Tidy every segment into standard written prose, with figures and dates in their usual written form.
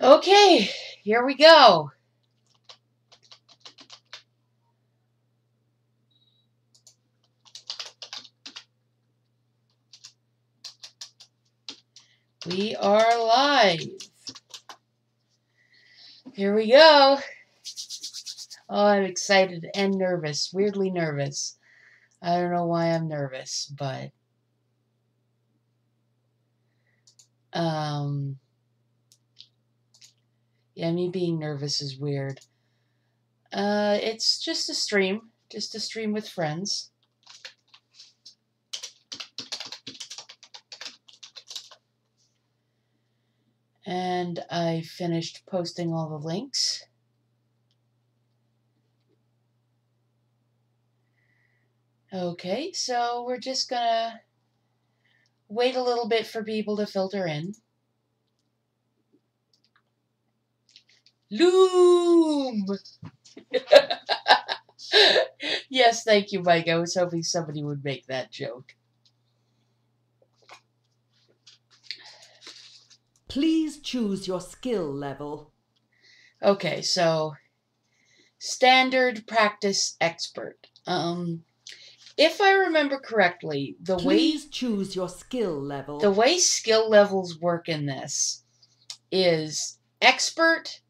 Okay, here we go. We are live. Here we go. Oh, I'm excited and nervous. Weirdly nervous. I don't know why I'm nervous, but yeah, me being nervous is weird. It's just a stream with friends. And I finished posting all the links. Okay, so we're just gonna wait a little bit for people to filter in. Loom! Yes, thank you, Mike. I was hoping somebody would make that joke. Please choose your skill level. Okay, so standard, practice, expert. If I remember correctly, Please choose your skill level. The way skill levels work in this is expert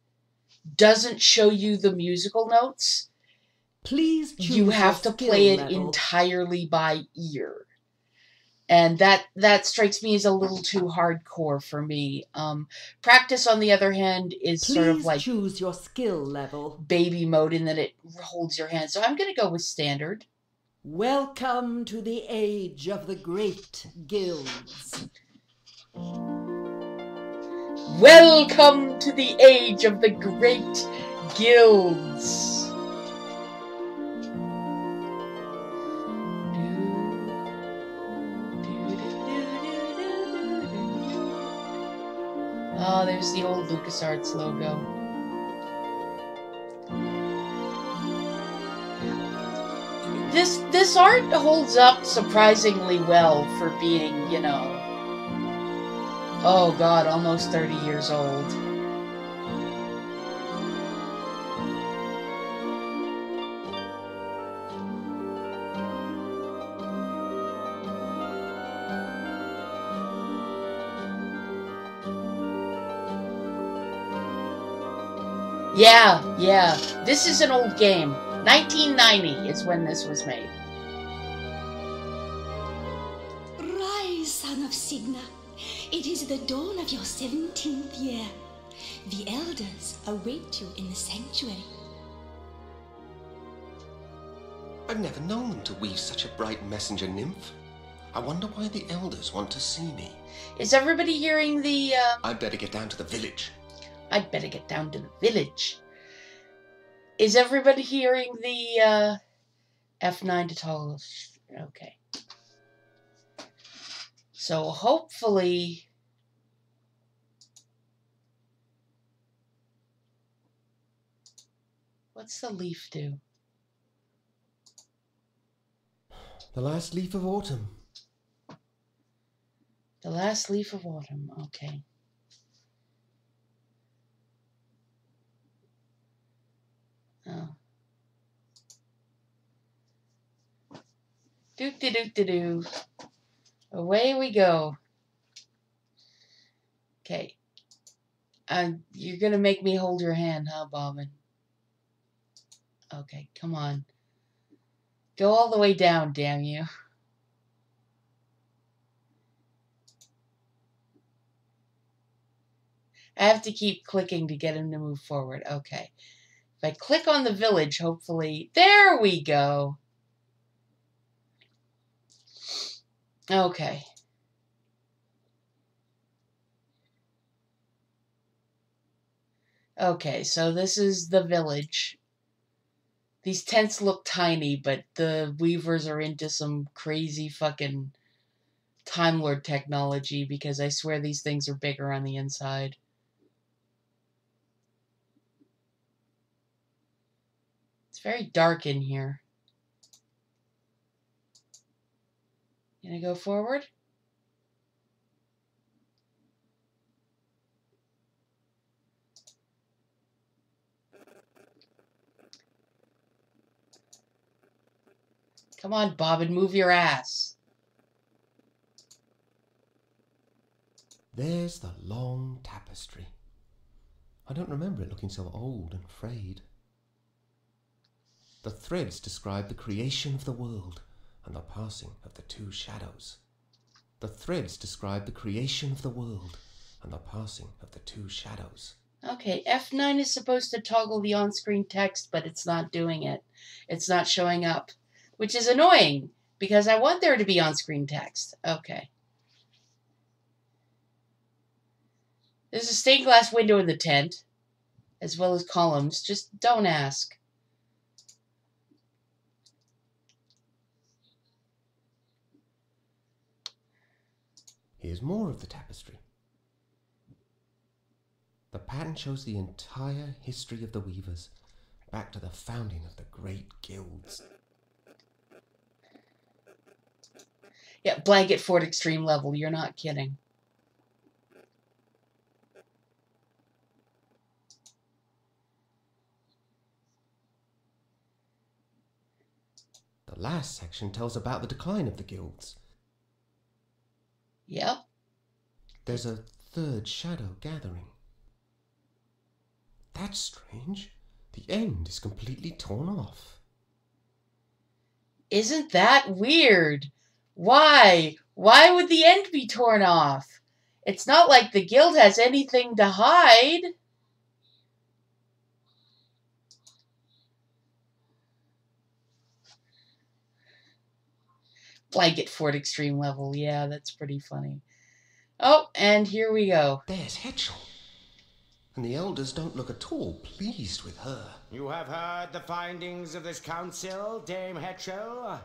doesn't show you the musical notes. Please choose you have to play it level. entirely by ear. And that strikes me as a little too hardcore for me. Practice, on the other hand, is Please sort of like choose your skill level. Baby mode in that it holds your hand. So I'm going to go with standard. Welcome to the age of the great guilds. Welcome to the age of the great guilds. Oh, there's the old LucasArts logo. This art holds up surprisingly well for being, you know, oh god, almost 30 years old. Yeah, this is an old game. 1990 is when this was made. Rise, son of Signa. It is the dawn of your 17th year. The elders await you in the sanctuary. I've never known them to weave such a bright messenger nymph. I wonder why the elders want to see me. Is everybody hearing the, I'd better get down to the village. I'd better get down to the village. Is everybody hearing the, F9 to toggle? Okay. So hopefully... What's the leaf do? The last leaf of autumn. The last leaf of autumn, okay. Oh. Do-do-do-do-do. Away we go. Okay. You're gonna make me hold your hand, huh, Bobbin? Okay, come on. Go all the way down, damn you. I have to keep clicking to get him to move forward. Okay. If I click on the village, hopefully... There we go! Okay. Okay, so this is the village. These tents look tiny, but the weavers are into some crazy fucking Time Lord technology, because I swear these things are bigger on the inside. It's very dark in here. Gonna go forward? Come on, Bobbin, move your ass. There's the long tapestry. I don't remember it looking so old and frayed. The threads describe the creation of the world and the passing of the two shadows. The threads describe the creation of the world and the passing of the two shadows. Okay, F9 is supposed to toggle the on-screen text, but it's not doing it. It's not showing up, which is annoying, because I want there to be on-screen text. Okay. There's a stained glass window in the tent, as well as columns. Just don't ask. Here's more of the tapestry. The pattern shows the entire history of the weavers, back to the founding of the great guilds. Yeah, blanket fort extreme level. You're not kidding. The last section tells about the decline of the guilds. Yep. There's a third shadow gathering. That's strange. The end is completely torn off. Isn't that weird? Why? Why would the end be torn off? It's not like the guild has anything to hide. Blanket fort extreme level. Yeah, that's pretty funny. Oh, and here we go. There's Hetchel. And the elders don't look at all pleased with her. You have heard the findings of this council, Dame Hetchel.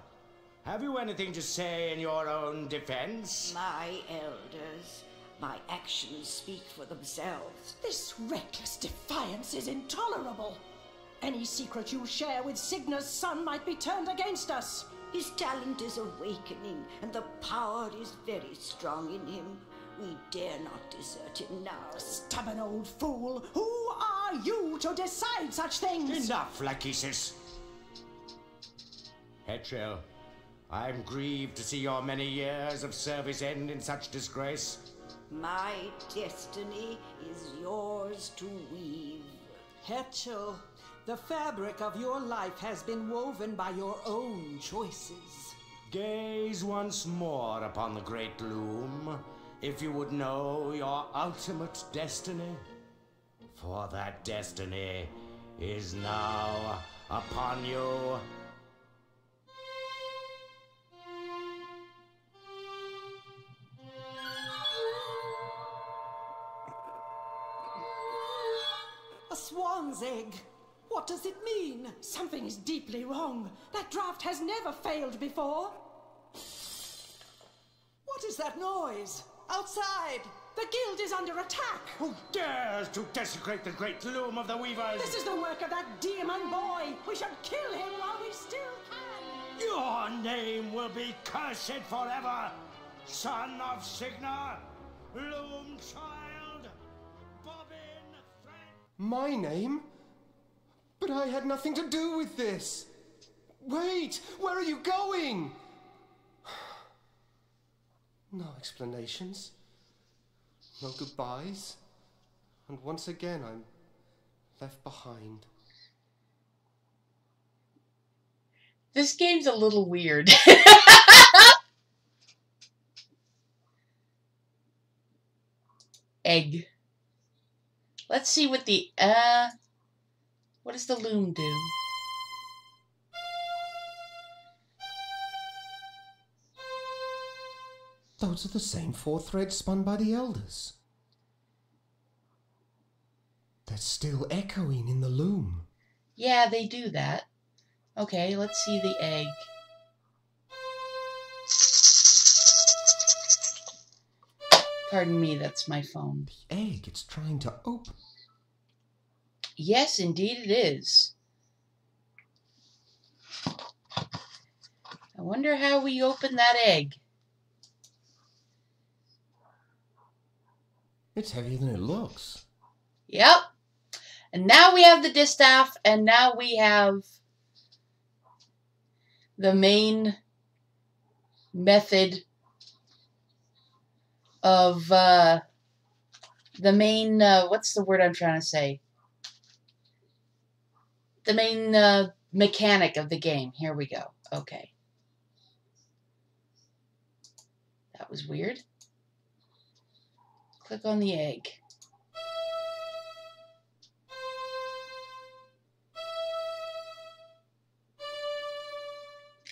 Have you anything to say in your own defense? My elders, my actions speak for themselves. This reckless defiance is intolerable. Any secret you share with Signa's son might be turned against us. His talent is awakening, and the power is very strong in him. We dare not desert him now. Stubborn old fool! Who are you to decide such things? Enough, Lachesis. Hetchel, I'm grieved to see your many years of service end in such disgrace. My destiny is yours to weave. Hetchel, the fabric of your life has been woven by your own choices. Gaze once more upon the great Loom, if you would know your ultimate destiny. For that destiny is now upon you. A swan's egg. What does it mean? Something is deeply wrong. That draft has never failed before. What is that noise? Outside! The guild is under attack! Who dares to desecrate the great Loom of the Weavers? This is the work of that demon boy! We should kill him while we still can! Your name will be cursed forever, son of Signa, Loom child, Bobbin Thread. My name? But I had nothing to do with this. Wait, where are you going? No explanations. No goodbyes. And once again, I'm left behind. This game's a little weird. Egg. Let's see what the, what does the loom do? Those are the same 4 threads spun by the elders. They're still echoing in the loom. Yeah, they do that. Okay, let's see the egg. Pardon me, that's my phone. The egg, it's trying to open. Yes, indeed it is. I wonder how we open that egg. It's heavier than it looks. Yep. And now we have the distaff, and now we have the main method of, what's the word I'm trying to say? The main mechanic of the game. Here we go. Okay. That was weird. Click on the egg.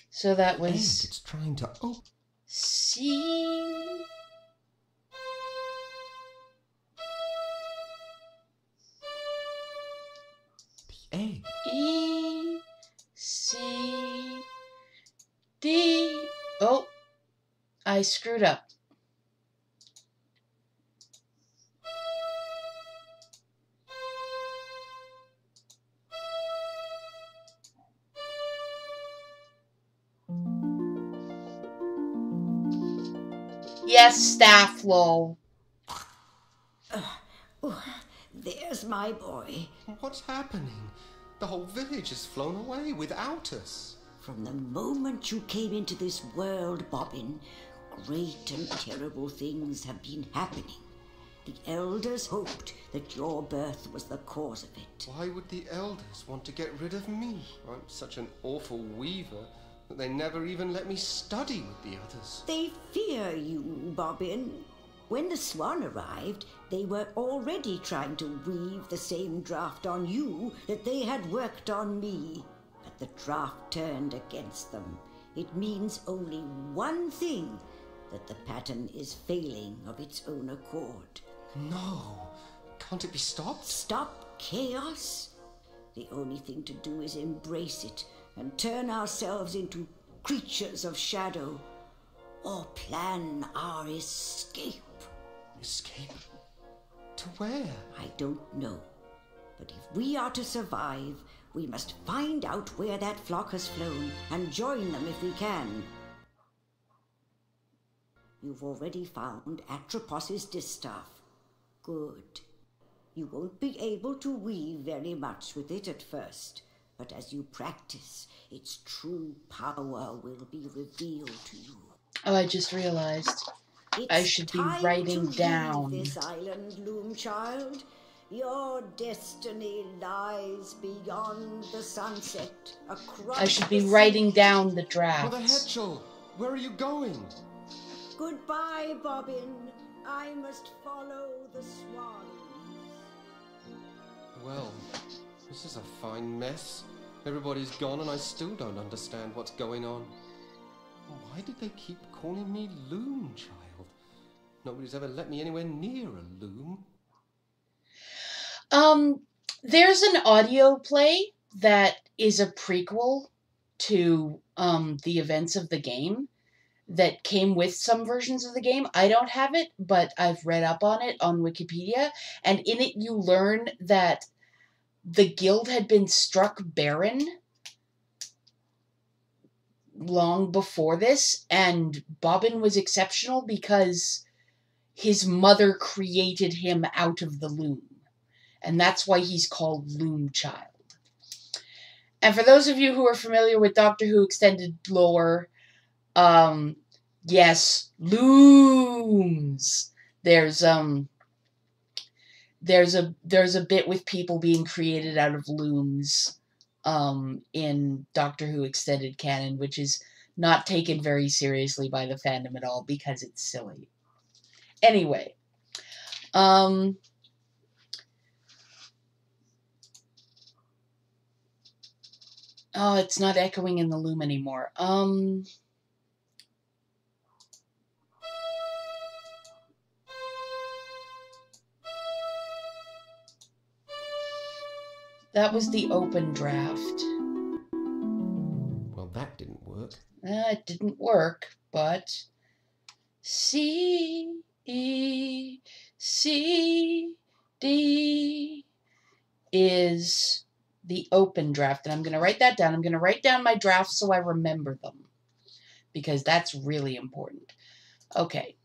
So that was... Egg, it's trying to open. C... The egg. E... C... D... Oh! I screwed up. Yes, staff, lol. There's my boy. What's happening? The whole village has flown away without us. From the moment you came into this world, Bobbin, great and terrible things have been happening. The elders hoped that your birth was the cause of it. Why would the elders want to get rid of me? I'm such an awful weaver that they never even let me study with the others. They fear you, Bobbin. When the swan arrived, they were already trying to weave the same draft on you that they had worked on me. But the draft turned against them. It means only one thing, that the pattern is failing of its own accord. No. Can't it be stopped? Stop chaos? The only thing to do is embrace it and turn ourselves into creatures of shadow, or plan our escape. Escape? To where? I don't know. But if we are to survive, we must find out where that flock has flown and join them if we can. You've already found Atropos's distaff. Good. You won't be able to weave very much with it at first, but as you practice, its true power will be revealed to you. Oh, I just realized I should be writing down. This island, Loom child. Your destiny lies beyond the sunset, across I should be the writing sea. down the Mother drafts. Hetchel, where are you going? Goodbye, Bobbin. I must follow the swans. Well, this is a fine mess. Everybody's gone and I still don't understand what's going on. Why did they keep calling me Loom Child? Nobody's ever let me anywhere near a loom. There's an audio play that is a prequel to the events of the game that came with some versions of the game. I don't have it, but I've read up on it on Wikipedia, and in it you learn that the guild had been struck barren long before this, and Bobbin was exceptional because his mother created him out of the loom. And that's why he's called Loom Child. And for those of you who are familiar with Doctor Who extended lore, yes, looms. There's a bit with people being created out of looms in Doctor Who extended canon, which is not taken very seriously by the fandom at all because it's silly. Anyway, oh, it's not echoing in the loom anymore. That was the open draft. Well, that didn't work. It didn't work, but C, E, C, D is the open draft. And I'm going to write that down. I'm going to write down my drafts so I remember them, because that's really important. Okay.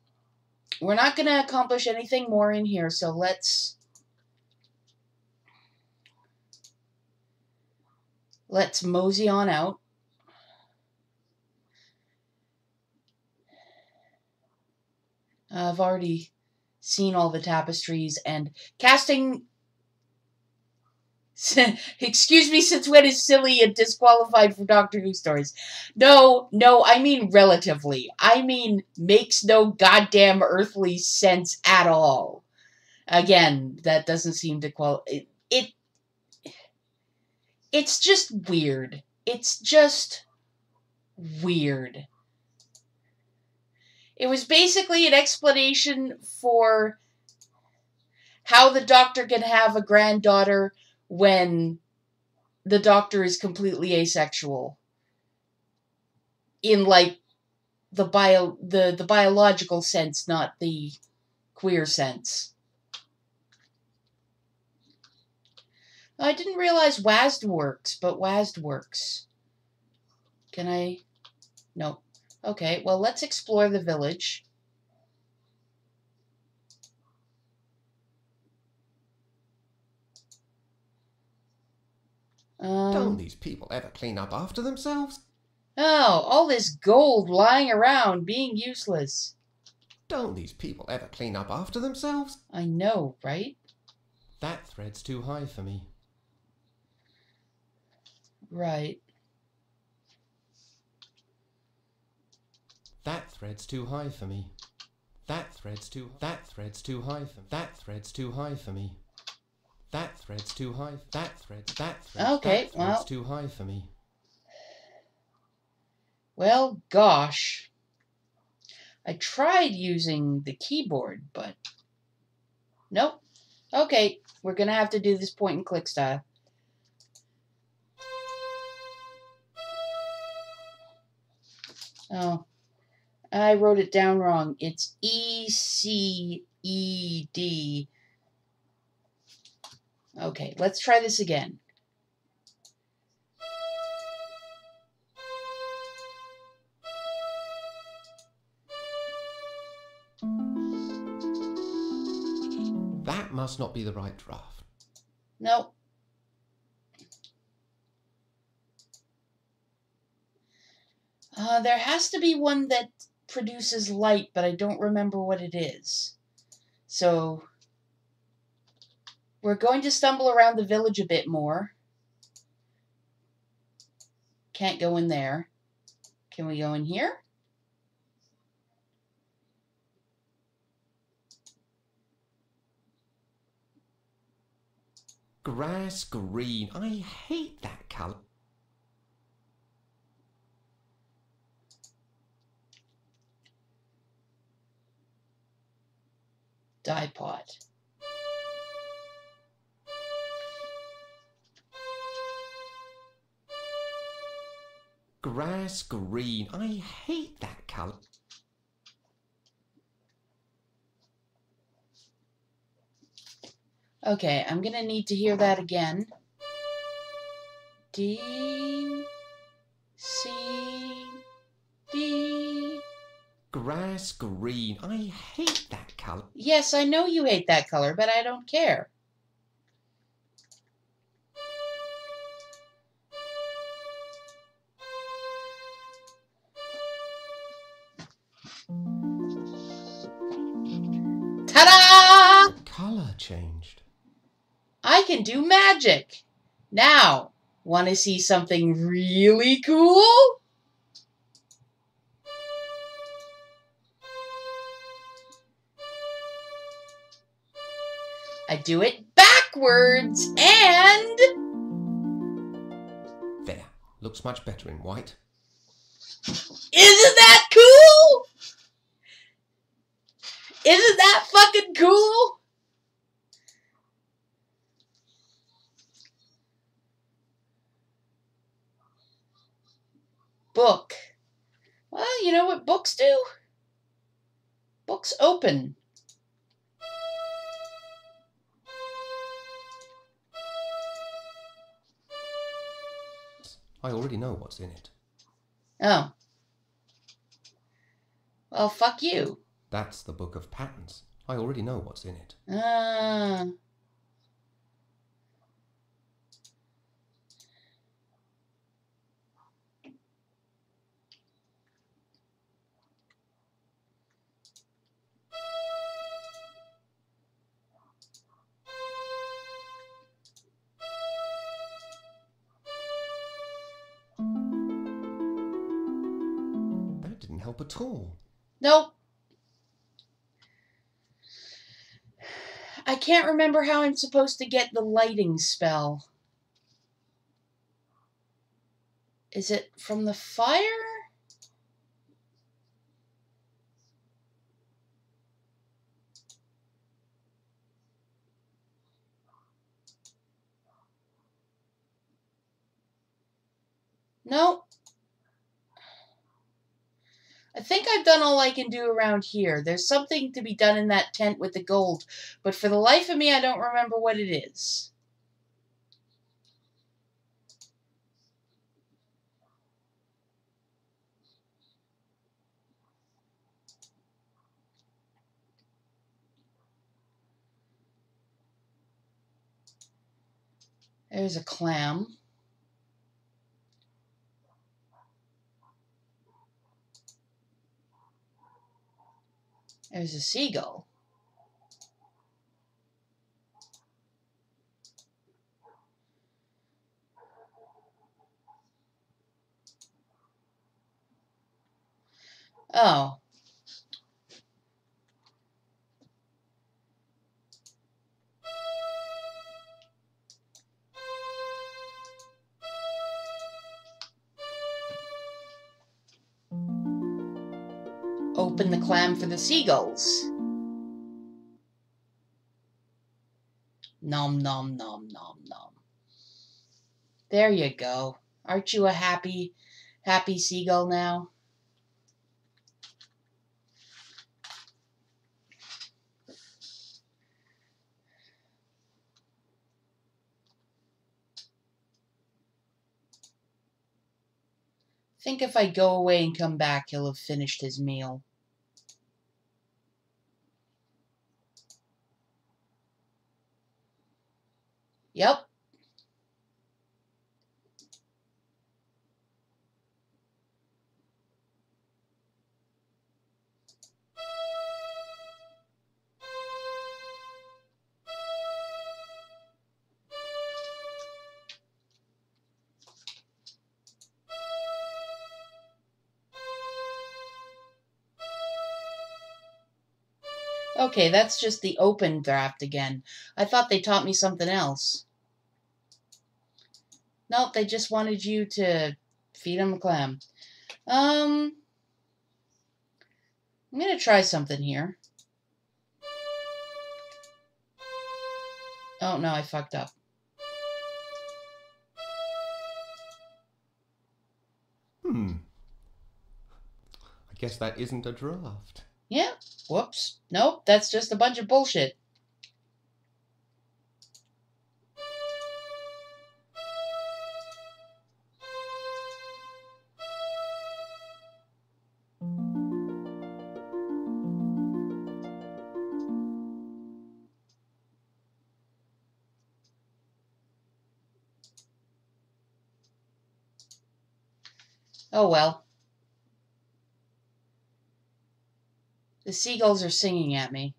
We're not going to accomplish anything more in here, so let's mosey on out. I've already seen all the tapestries and casting... Excuse me, since when is silly and disqualified for Doctor Who stories? No, I mean relatively. I mean makes no goddamn earthly sense at all. Again, that doesn't seem to it's just weird. It's just weird. It was basically an explanation for how the Doctor can have a granddaughter when the Doctor is completely asexual. In, like, the biological sense, not the queer sense. I didn't realize WASD works, but WASD works. Can I? No. Okay, well, let's explore the village. Don't these people ever clean up after themselves? Oh, all this gold lying around, being useless. Don't these people ever clean up after themselves? I know, right? That thread's too high for me. Right. That thread's too high for me. That thread's too high for me. That thread's too high for me. That thread's too high. Okay, well, too high for me. Well, gosh. I tried using the keyboard, but nope. Okay, we're gonna have to do this point and click style. Oh, I wrote it down wrong. It's E-C-E-D. Okay, let's try this again. That must not be the right draft. Nope. There has to be one that produces light, but I don't remember what it is. So, we're going to stumble around the village a bit more. Can't go in there. Can we go in here? Grass green. I hate that colour. Dye pot. Grass green. I hate that colour. Okay, I'm gonna need to hear that again. D, C, D. Grass green. I hate that colour. Yes, I know you hate that color, but I don't care. Ta-da! The colour changed. I can do magic. Now, want to see something really cool? I do it backwards and... There. Looks much better in white. Isn't that cool? Isn't that fucking cool? Book. Well, you know what books do? Books open. I already know what's in it. Oh. Well, fuck you. That's the Book of Patterns. I already know what's in it. help at all. Nope. I can't remember how I'm supposed to get the lighting spell. Is it from the fire? Nope. I think I've done all I can do around here. There's something to be done in that tent with the gold, but for the life of me, I don't remember what it is. There's a clam. There's a seagull. Oh. Open the clam for the seagulls. Nom, nom, nom, nom, nom. There you go. Aren't you a happy seagull now? Think if I go away and come back, he'll have finished his meal. Yep. Okay, that's just the open draft again. I thought they taught me something else. Nope, they just wanted you to feed him a clam. I'm gonna try something here. Oh no, I fucked up. I guess that isn't a draft. Yeah, whoops. Nope, that's just a bunch of bullshit. Oh well. The seagulls are singing at me.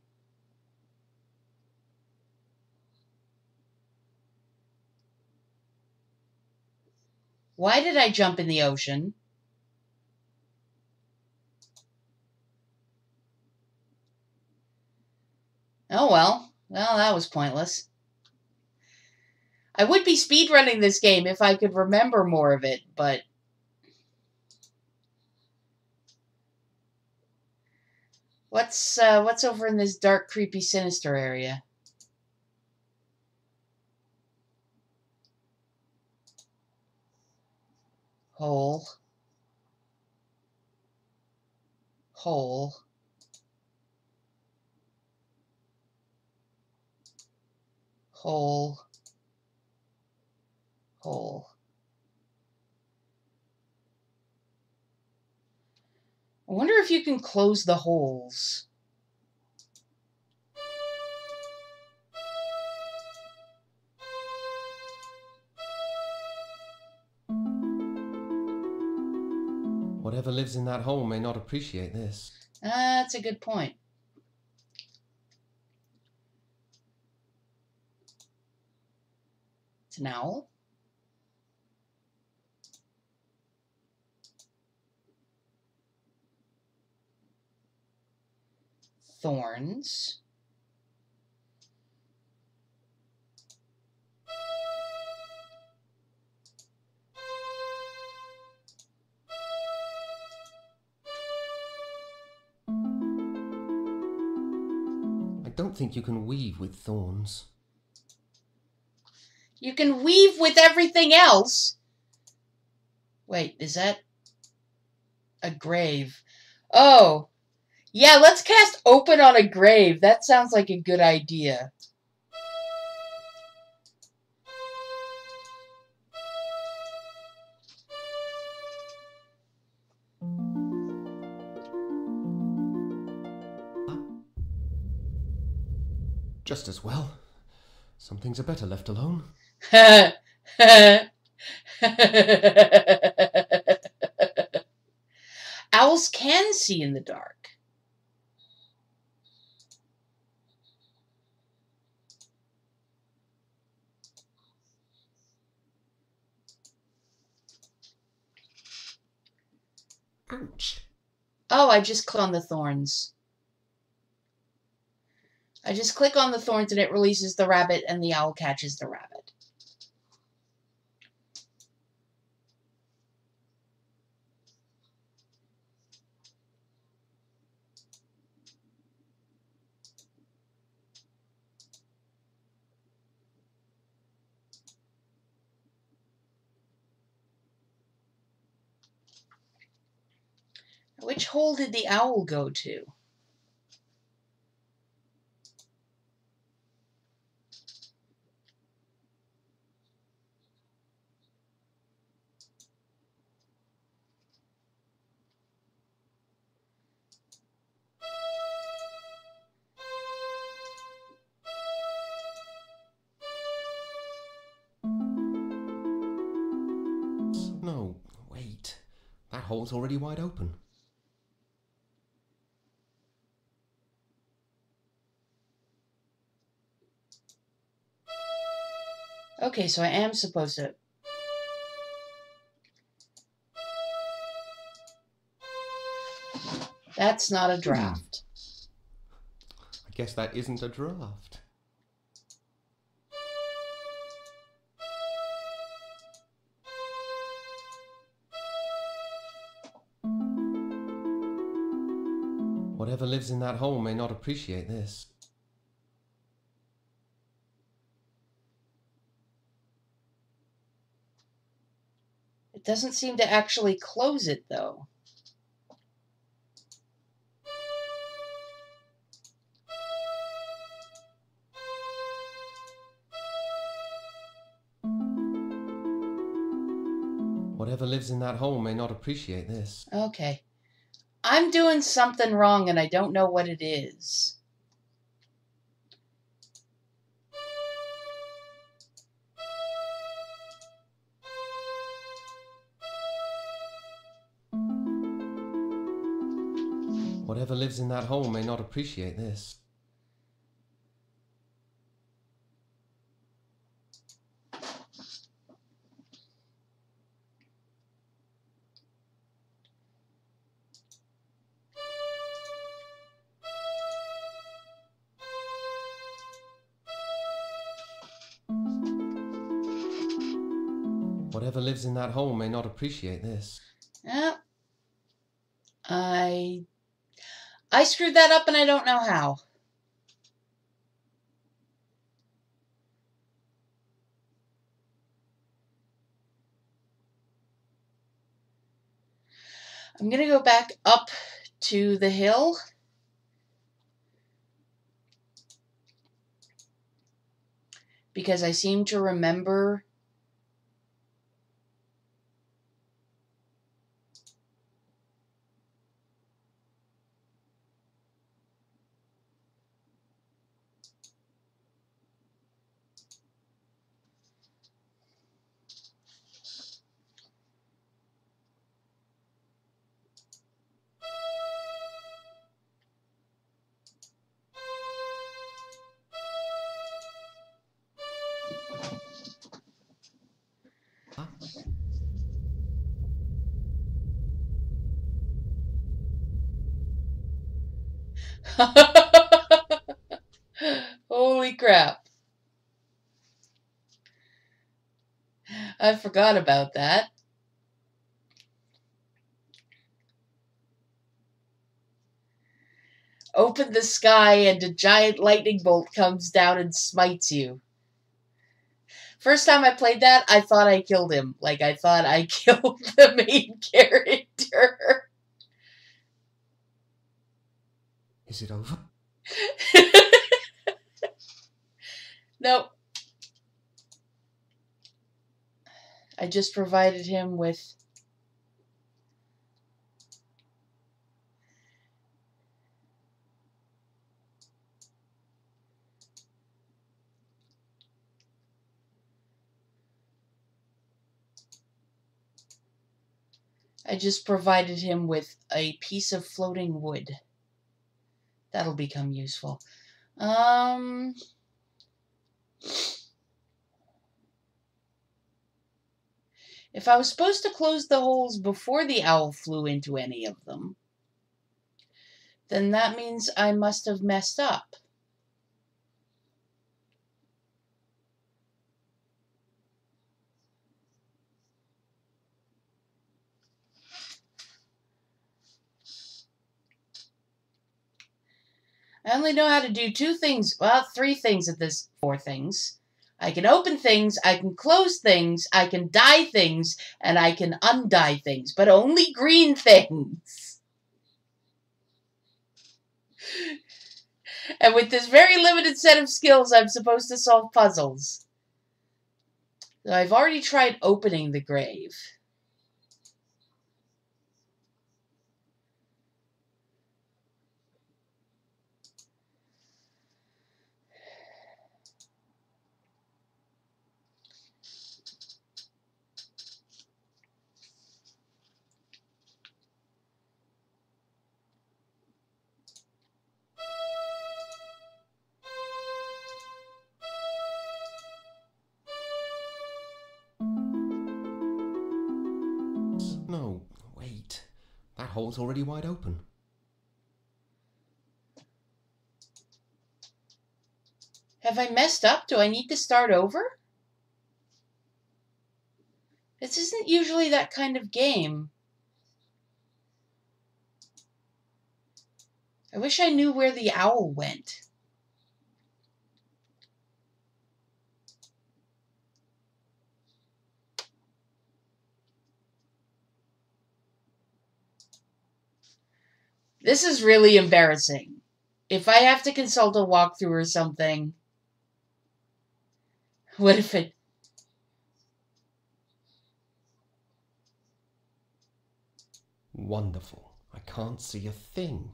Why did I jump in the ocean? Oh well. Well, that was pointless. I would be speedrunning this game if I could remember more of it, but... What's over in this dark, creepy, sinister area? Hole. Hole. Hole. Hole. I wonder if you can close the holes. Whatever lives in that hole may not appreciate this. That's a good point. It's an owl. thorns. I don't think you can weave with thorns. You can weave with everything else. Wait, is that a grave? Oh, yeah, let's cast Open on a grave. That sounds like a good idea. Just as well. Some things are better left alone. Owls can see in the dark. Ouch. Oh, I just click on the thorns. I just click on the thorns and it releases the rabbit and the owl catches the rabbit. Which hole did the owl go to? No, wait. That hole's already wide open. Okay, so I am supposed to... That's not a draft. I guess that isn't a draft. Whatever lives in that hole may not appreciate this. It doesn't seem to actually close it, though. Whatever lives in that hole may not appreciate this. Okay. I'm doing something wrong and I don't know what it is. Whatever lives in that hole may not appreciate this. Whatever lives in that hole may not appreciate this. Yeah. I screwed that up and I don't know how. I'm going to go back up to the hill. Because I seem to remember crap. I forgot about that. Open the sky and a giant lightning bolt comes down and smites you. First time I played that, I thought I killed him. Like, I thought I killed the main character. Is it over? Nope. I just provided him with... a piece of floating wood. That'll become useful. If I was supposed to close the holes before the owl flew into any of them, then that means I must have messed up. I only know how to do two things, well, three things at this, four things. I can open things, I can close things, I can dye things, and I can undye things, but only green things. And with this very limited set of skills, I'm supposed to solve puzzles. So I've already tried opening the grave. No, wait. That hole's already wide open. Have I messed up? Do I need to start over? This isn't usually that kind of game. I wish I knew where the owl went. This is really embarrassing. If I have to consult a walkthrough or something, what if it... Wonderful. I can't see a thing.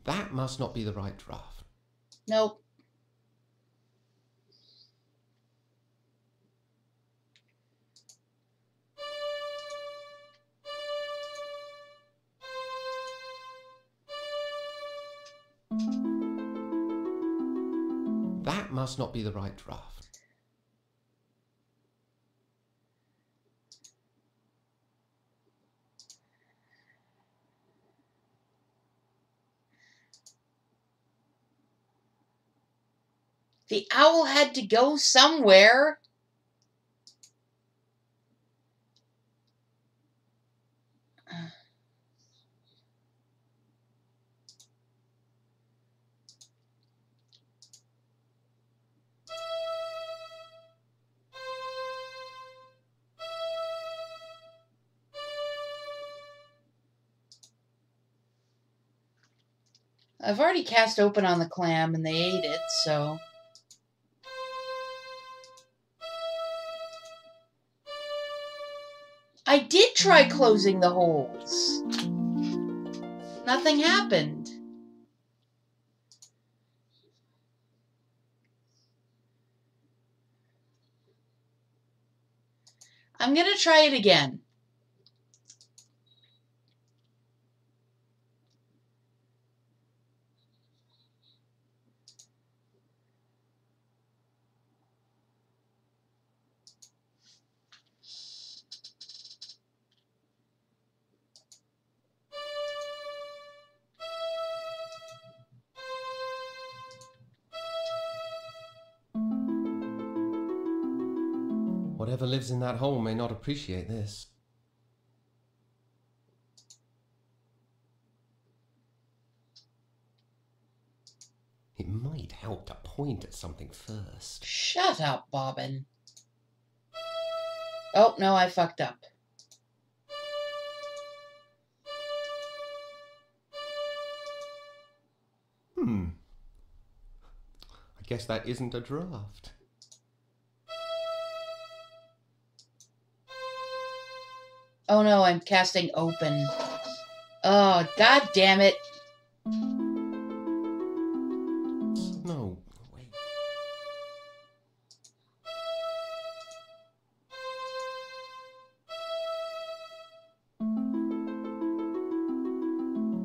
That must not be the right draft. Nope. That must not be the right draft. The owl had to go somewhere. I've already cast open on the clam and they ate it, so... I did try closing the holes. Nothing happened. I'm gonna try it again. Whatever lives in that hole may not appreciate this. It might help to point at something first. Shut up, Bobbin. Oh, no, I fucked up. I guess that isn't a draft. Oh no, I'm casting open. Oh, god damn it. No, wait.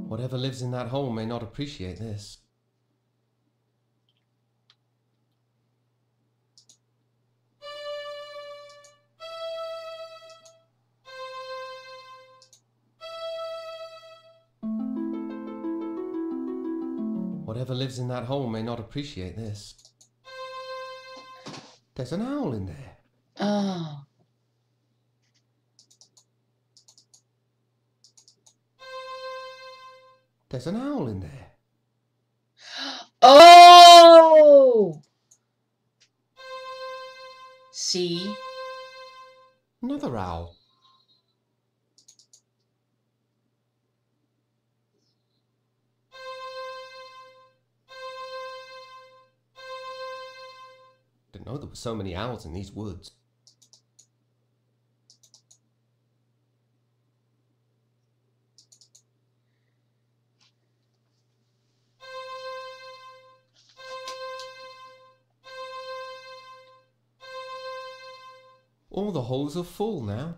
Whatever lives in that hole may not appreciate this. Whatever lives in that hole may not appreciate this. There's an owl in there. Oh. There's an owl in there. Oh! See? Another owl. Didn't know there were so many owls in these woods. All the holes are full now.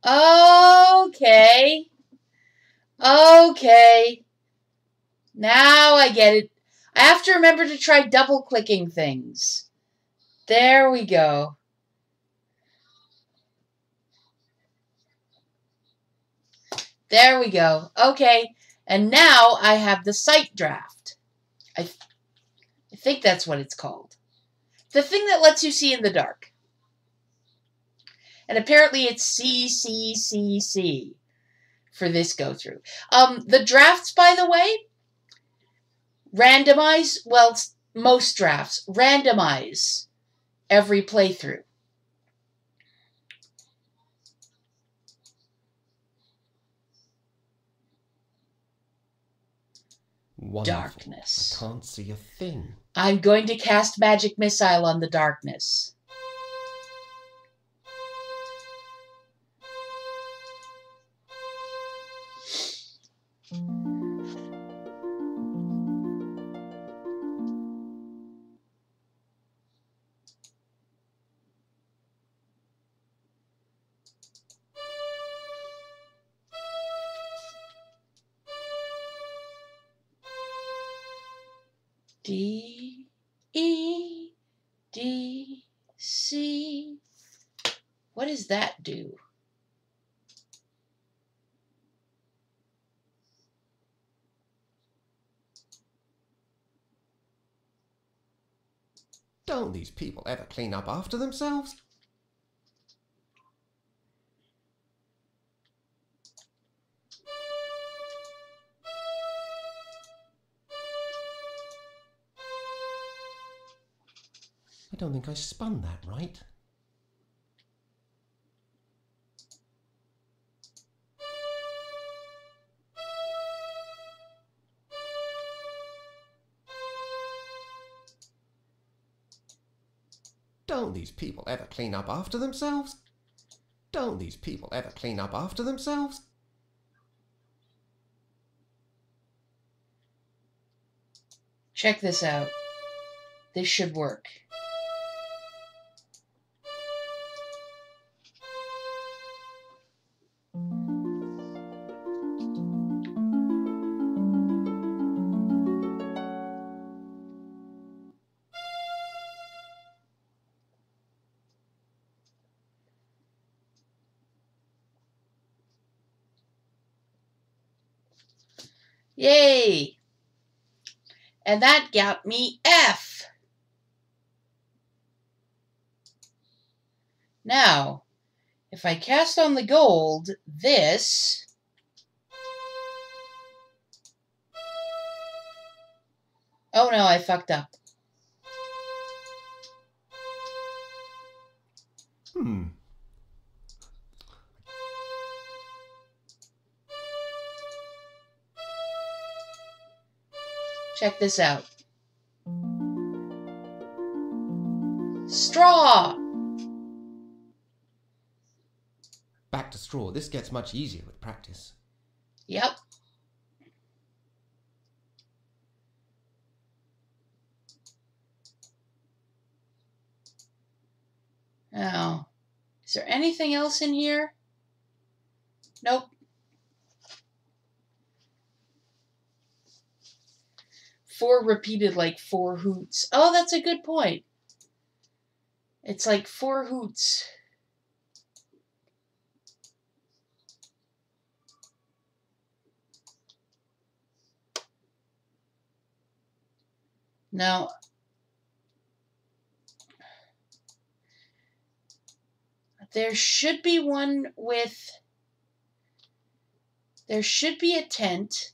Okay. Okay. Now I get it. I have to remember to try double-clicking things. There we go. There we go. Okay. And now I have the sight draft. I think that's what it's called. The thing that lets you see in the dark. And apparently it's C for this go-through. The drafts, by the way, randomize, well, most drafts, randomize every playthrough. Wonderful. Darkness. I can't see a thing. I'm going to cast Magic Missile on the darkness. D, E, D, C. What does that do? Don't these people ever clean up after themselves? I don't think I spun that right. Don't these people ever clean up after themselves? Don't these people ever clean up after themselves? Check this out. This should work. Yay! And that got me F. Now, if I cast on the gold, this... Oh no, I fucked up. Check this out. Straw! Back to straw. This gets much easier with practice. Yep. Now, is there anything else in here? Nope. 4 repeated like 4 hoots. Oh, that's a good point. It's like 4 hoots. Now, there should be one with... There should be a tent.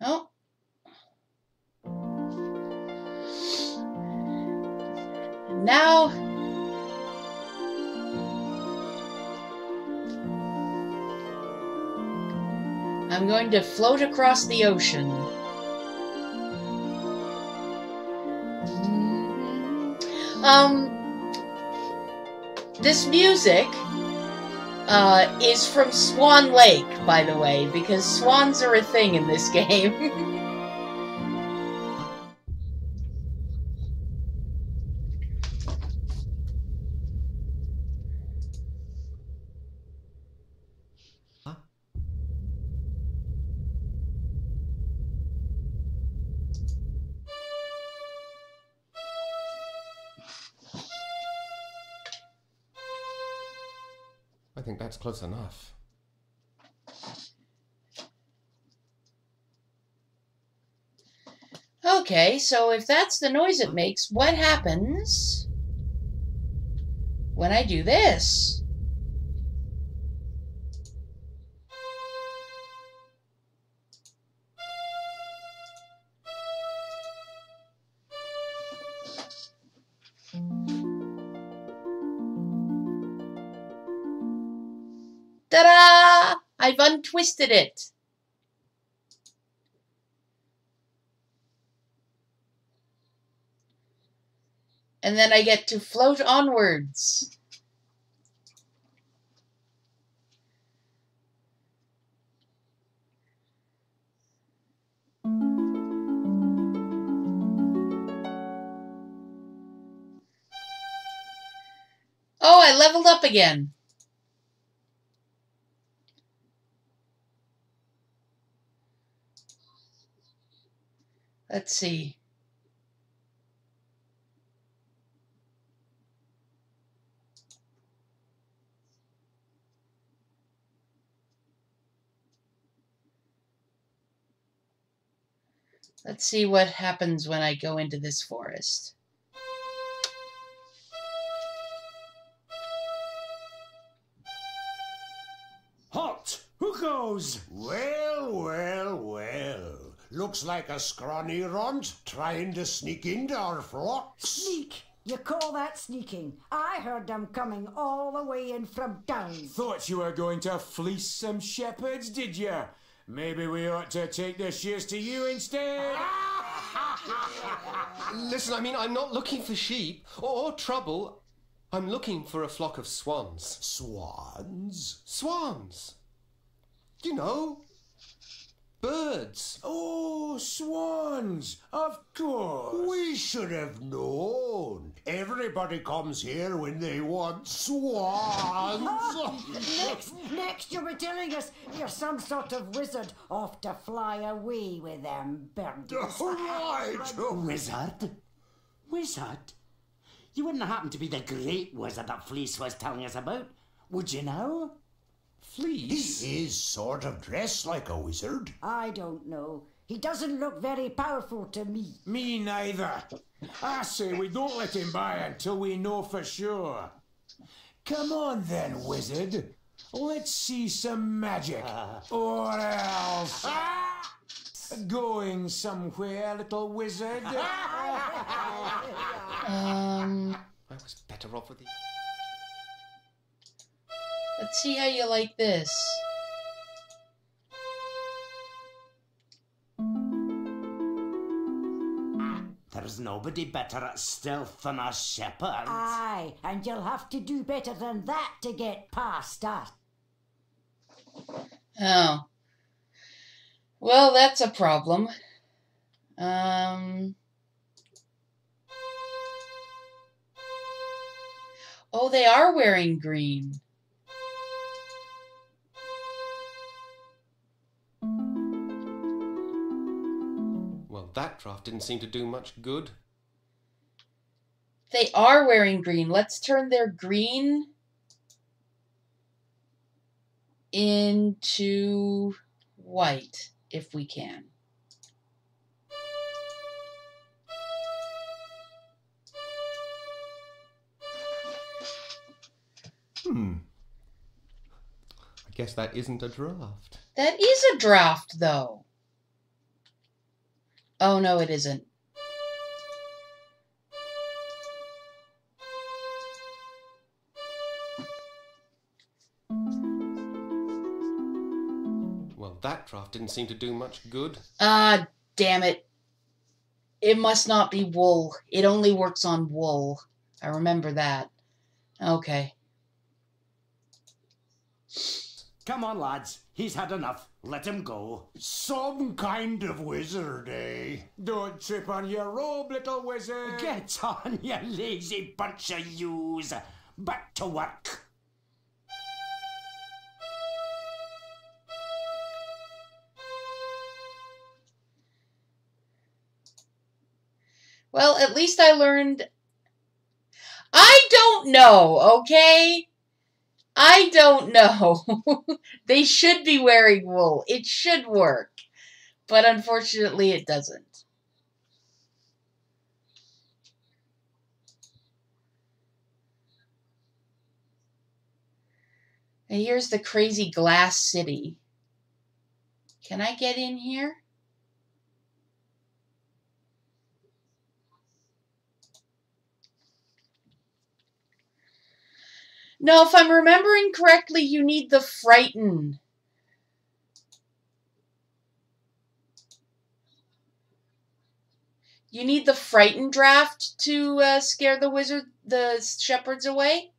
Oh. Now, I'm going to float across the ocean. This music is from Swan Lake, by the way, because swans are a thing in this game. I think that's close enough. Okay, so if that's the noise it makes, what happens when I do this? Ta-da! I've untwisted it. And then I get to float onwards. Oh, I leveled up again. Let's see. Let's see what happens when I go into this forest. Halt! Who goes? Well, well, well. Looks like a scrawny runt trying to sneak into our flocks. Sneak? You call that sneaking? I heard them coming all the way in from town. Thought you were going to fleece some shepherds, did you? Maybe we ought to take the shears to you instead. Listen, I mean, I'm not looking for sheep or trouble. I'm looking for a flock of swans. Swans? Swans. You know, birds. Oh, swans, of course. We should have known. Everybody comes here when they want swans. Next you were telling us you're some sort of wizard off to fly away with them birdies. Right. Wizard? Wizard? You wouldn't happen to be the great wizard that Fleece was telling us about, would you now? Fleece? He is sort of dressed like a wizard. I don't know. He doesn't look very powerful to me. Me neither. I say we don't let him by until we know for sure. Come on then, wizard. Let's see some magic. Or else... Going somewhere, little wizard? I was better off with the... Let's see how you like this. There's nobody better at stealth than us shepherds. Aye, and you'll have to do better than that to get past us. Oh. Well, that's a problem. Oh, they are wearing green. Well, that draft didn't seem to do much good. They are wearing green. Let's turn their green into white, if we can. I guess that isn't a draft. That is a draft, though. Oh, no, it isn't. Well, that draft didn't seem to do much good. Ah, damn it. It must not be wool. It only works on wool. I remember that. Okay. Come on, lads. He's had enough. Let him go. Some kind of wizard, eh? Don't trip on your robe, little wizard. Get on, you lazy bunch of yous. Back to work. Well, at least I learned... I don't know, okay? I don't know. They should be wearing wool. It should work. But unfortunately, it doesn't. And here's the crazy glass city. Can I get in here? No, if I'm remembering correctly, you need the frighten. You need the frighten draft to scare the shepherds away.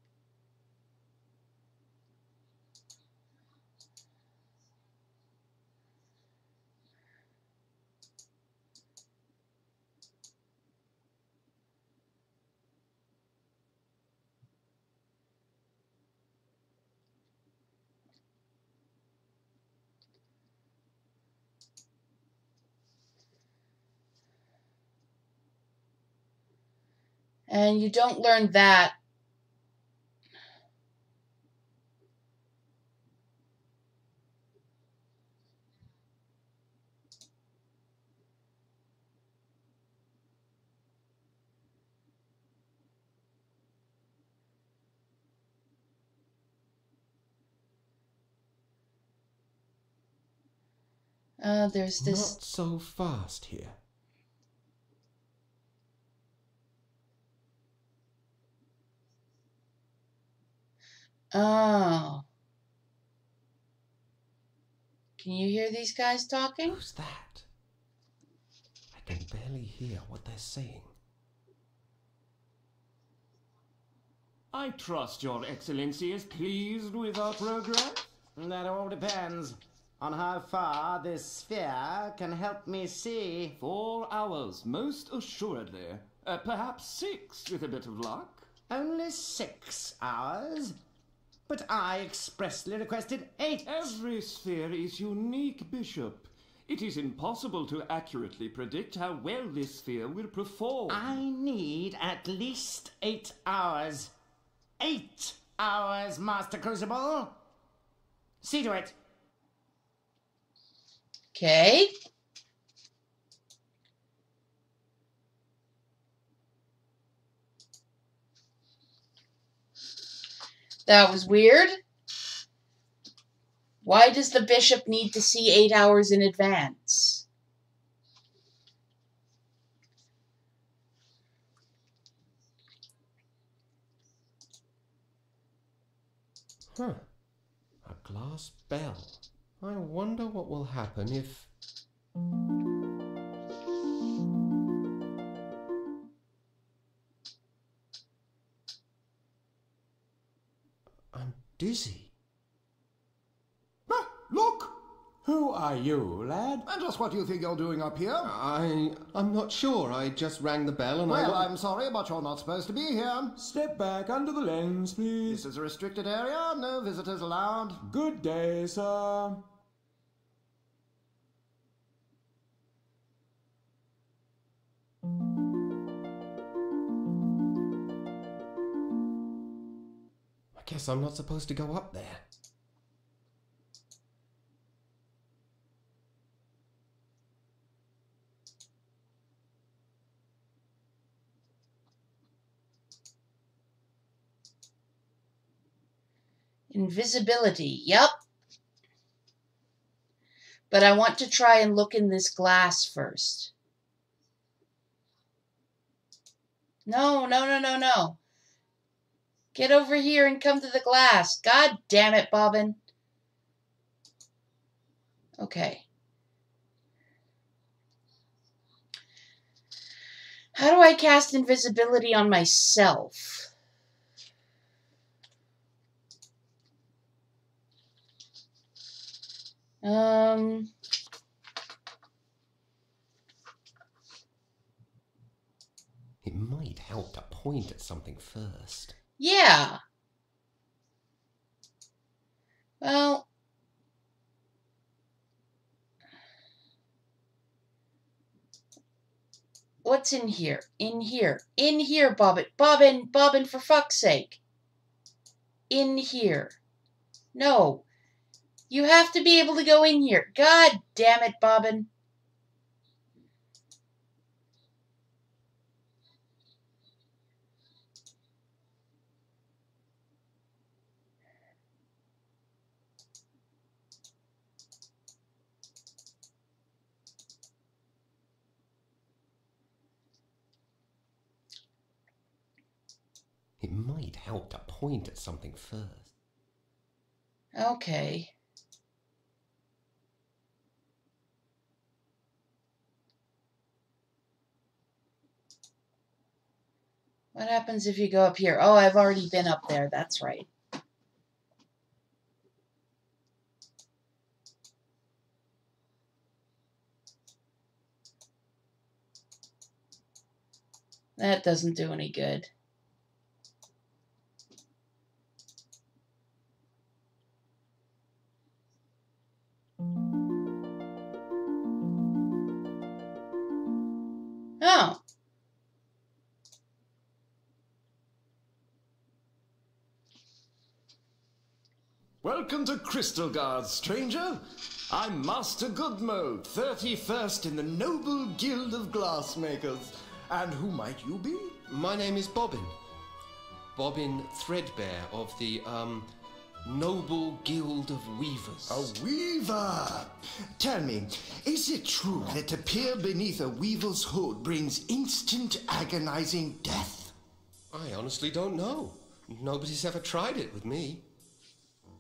And you don't learn that. There's this... Not so fast here. Oh. Can you hear these guys talking? Who's that? I can barely hear what they're saying. I trust your excellency is pleased with our progress? That all depends. on how far this sphere can help me see? 4 hours, most assuredly. Perhaps 6, with a bit of luck. Only 6 hours? But I expressly requested 8. Every sphere is unique, Bishop. It is impossible to accurately predict how well this sphere will perform. I need at least 8 hours. 8 hours, Master Crucible. See to it. Okay. That was weird. Why does the bishop need to see 8 hours in advance? Huh. A glass bell. I wonder what will happen if... I'm dizzy. Ah, look! Who are you, lad? And just what do you think you're doing up here? I'm not sure. I just rang the bell and Well, I'm sorry, but you're not supposed to be here. Step back under the lens, please. This is a restricted area. No visitors allowed. Good day, sir. I guess I'm not supposed to go up there. Invisibility, yep. But I want to try and look in this glass first. No, no, no, no, no. Get over here and come to the glass. God damn it, Bobbin. Okay. How do I cast invisibility on myself? It might help to point at something first. Yeah. Well, what's in here? In here. In here, Bobbin. Bobbin, Bobbin, for fuck's sake. In here. No. You have to be able to go in here. God damn it, Bobbin. It might help to point at something first. Okay. What happens if you go up here? Oh, I've already been up there. That's right. That doesn't do any good. Oh. Welcome to Crystal Guard, stranger. I'm Master Goodmo, 31st in the Noble Guild of Glassmakers. And who might you be? My name is Bobbin. Bobbin Threadbare of the, Noble Guild of Weavers. A weaver! Tell me, is it true that to peer beneath a weaver's hood brings instant agonizing death? I honestly don't know. Nobody's ever tried it with me.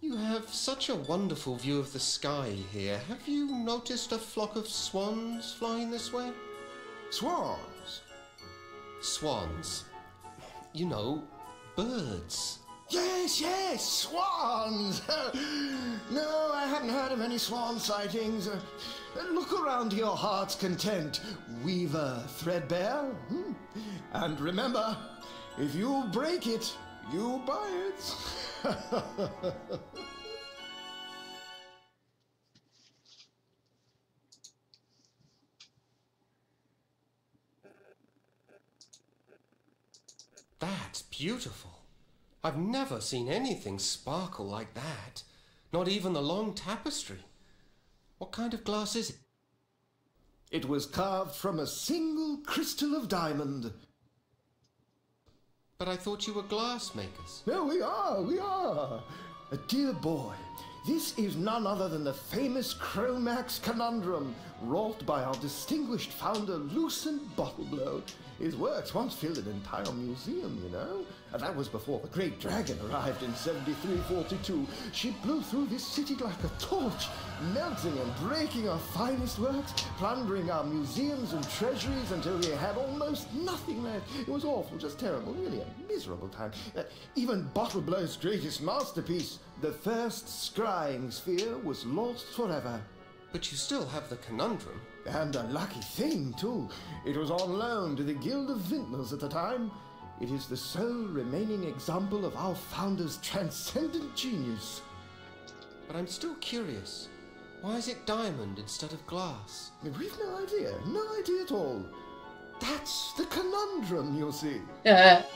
You have such a wonderful view of the sky here. Have you noticed a flock of swans flying this way? Swans? Swans. You know, birds. Yes, swans! No, I hadn't heard of any swan sightings? Look around to your heart's content, Weaver Threadbare. And remember, if you break it, you buy it. That's beautiful. I've never seen anything sparkle like that. Not even the long tapestry. What kind of glass is it? It was carved from a single crystal of diamond. But I thought you were glass makers. No, we are. Dear boy, this is none other than the famous Chromax conundrum, wrought by our distinguished founder, Lucent Bottleblow. His works once filled an entire museum, you know. And that was before the Great Dragon arrived in 7342. She blew through this city like a torch, melting and breaking our finest works, plundering our museums and treasuries until we had almost nothing left. It was awful, just terrible, really a miserable time. Even Bottleblow's greatest masterpiece, the first scrying sphere, was lost forever. But you still have the conundrum. And a lucky thing, too. It was on loan to the Guild of Vintners at the time. It is the sole remaining example of our founder's transcendent genius. But I'm still curious. Why is it diamond instead of glass? We've no idea at all. That's the conundrum, you see. That's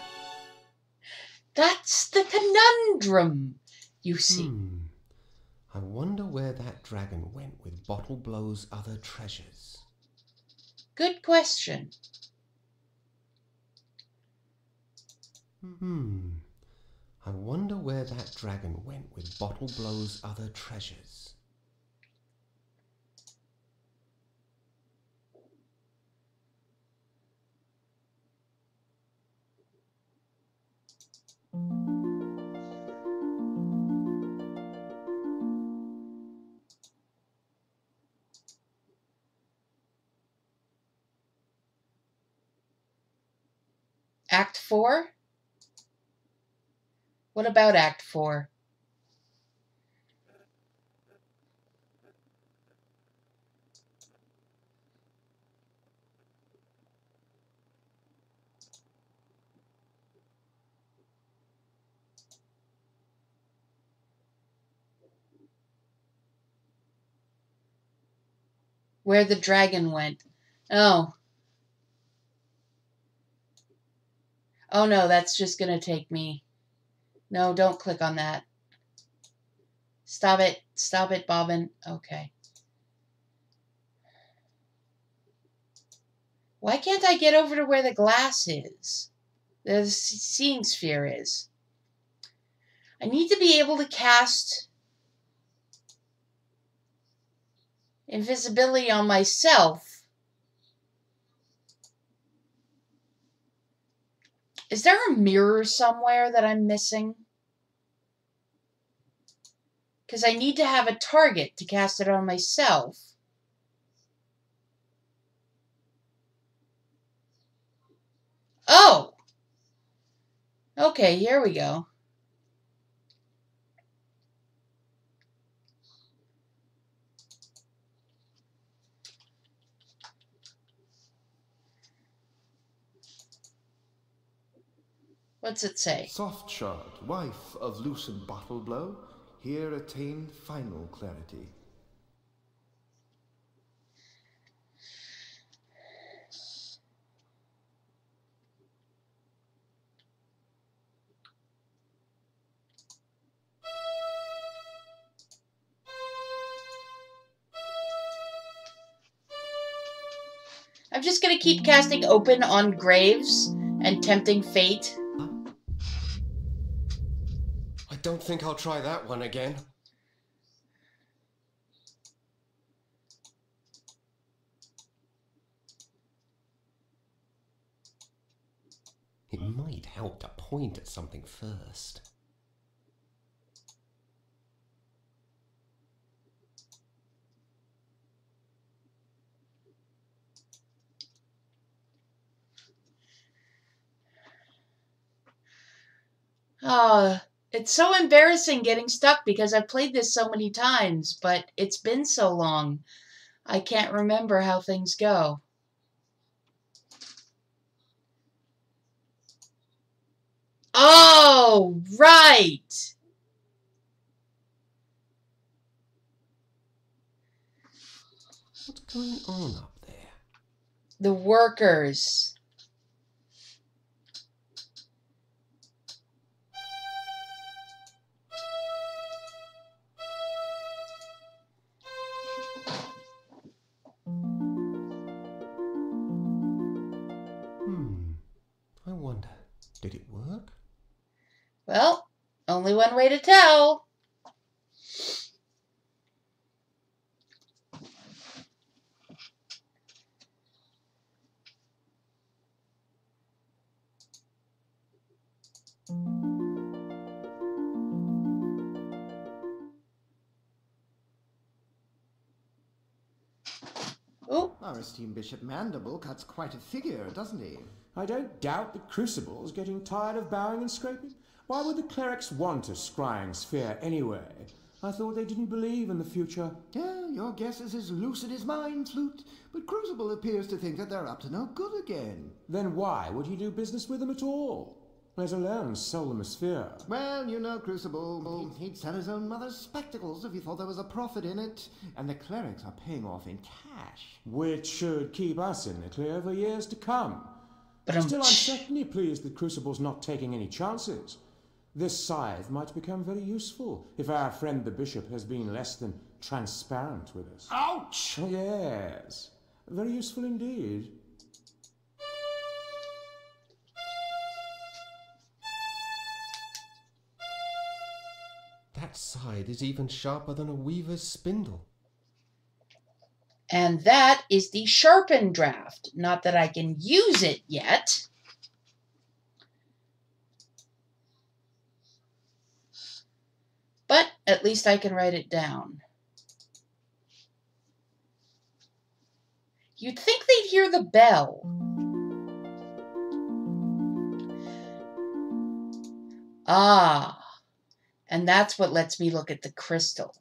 the conundrum, you see. I wonder where that dragon went with Bottleblow's other treasures. Good question. I wonder where that dragon went with Bottleblow's other treasures. Act 4? What about Act 4? Where the dragon went. Oh. Oh no, that's just gonna take me. No, don't click on that. Stop it. Stop it, Bobbin. Okay. Why can't I get over to where the glass is? The seeing sphere is. I need to be able to cast invisibility on myself. Is there a mirror somewhere that I'm missing? Because I need to have a target to cast it on myself. Oh! Okay, here we go. What's it say? Softshard, wife of Lucent Bottleblow, here attained final clarity. I'm just going to keep casting open on graves and tempting fate. I don't think I'll try that one again. It might help to point at something first. Oh, It's so embarrassing getting stuck because I've played this so many times, but it's been so long. I can't remember how things go. Oh, right! What's going on up there? The workers. I wonder, did it work? Well, only one way to tell. Oh. Our esteemed Bishop Mandible cuts quite a figure, doesn't he? I don't doubt that Crucible's getting tired of bowing and scraping. Why would the clerics want a scrying sphere anyway? I thought they didn't believe in the future. Yeah, your guess is as lucid as mine, Flute. But Crucible appears to think that they're up to no good again. Then why would he do business with them at all? Let alone sell them a sphere. Well, you know, Crucible, he'd sell his own mother's spectacles if he thought there was a profit in it. And the clerics are paying off in cash. Which should keep us in the clear for years to come. But Still, I'm certainly pleased that Crucible's not taking any chances. This scythe might become very useful if our friend the bishop has been less than transparent with us. Ouch! Yes, very useful indeed. That scythe is even sharper than a weaver's spindle. And that is the sharpened draft. Not that I can use it yet. But at least I can write it down. You'd think they'd hear the bell. Ah, and that's what lets me look at the crystal.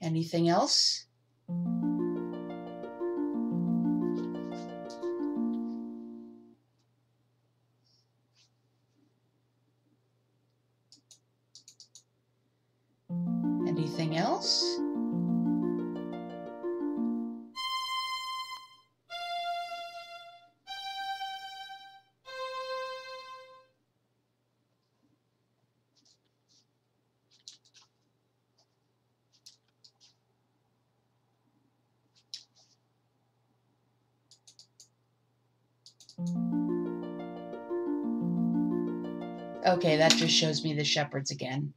Anything else? Anything else? Okay, that just shows me the shepherds again.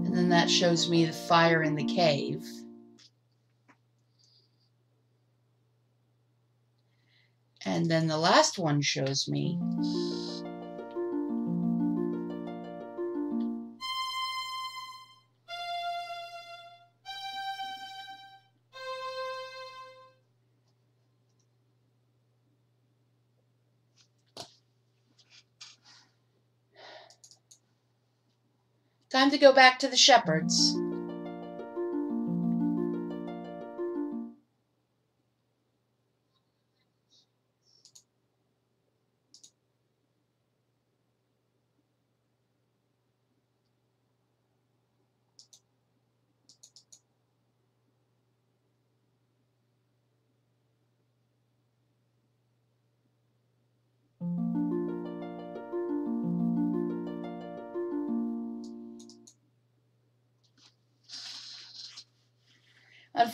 And then that shows me the fire in the cave. And then the last one shows me time to go back to the shepherds.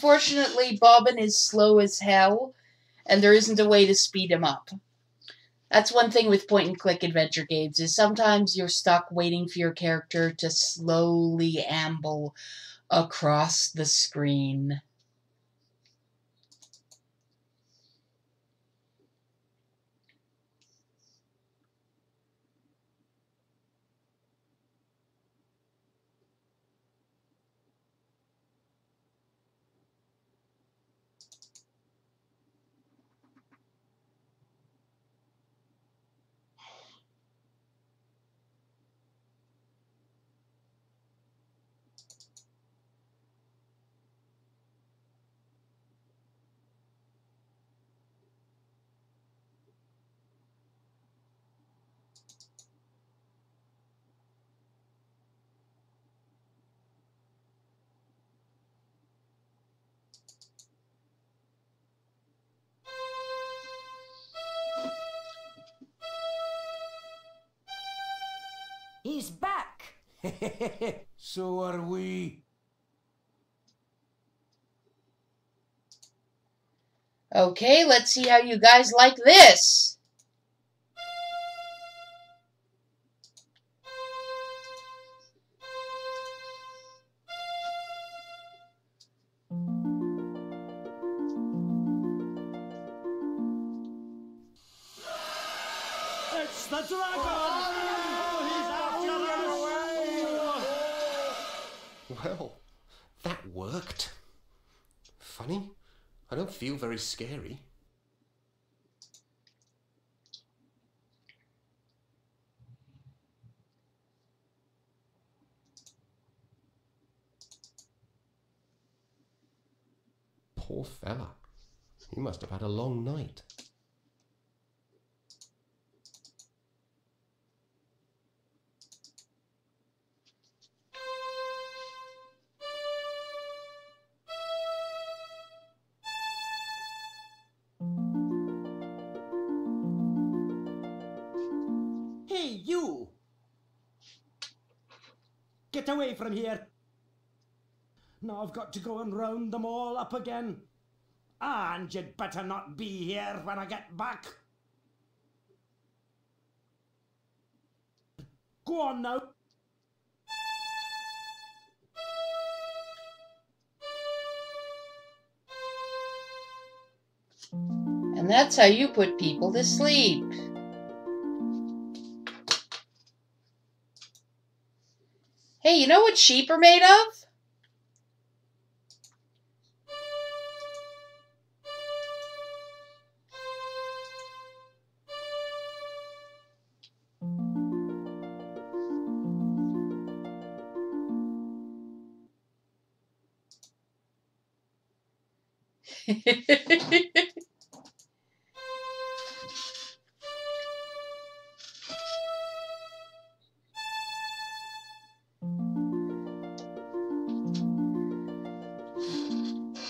Unfortunately, Bobbin is slow as hell, and there isn't a way to speed him up. That's one thing with point-and-click adventure games, is sometimes you're stuck waiting for your character to slowly amble across the screen. He's back! So are we. Okay, let's see how you guys like this. It's the dragon! He's after us! Well, that worked. Funny, I don't feel very scary. Poor fella. He must have had a long night. Hey, you! Get away from here! Now I've got to go and round them all up again. And you'd better not be here when I get back. Go on now. And that's how you put people to sleep. Hey, you know what sheep are made of?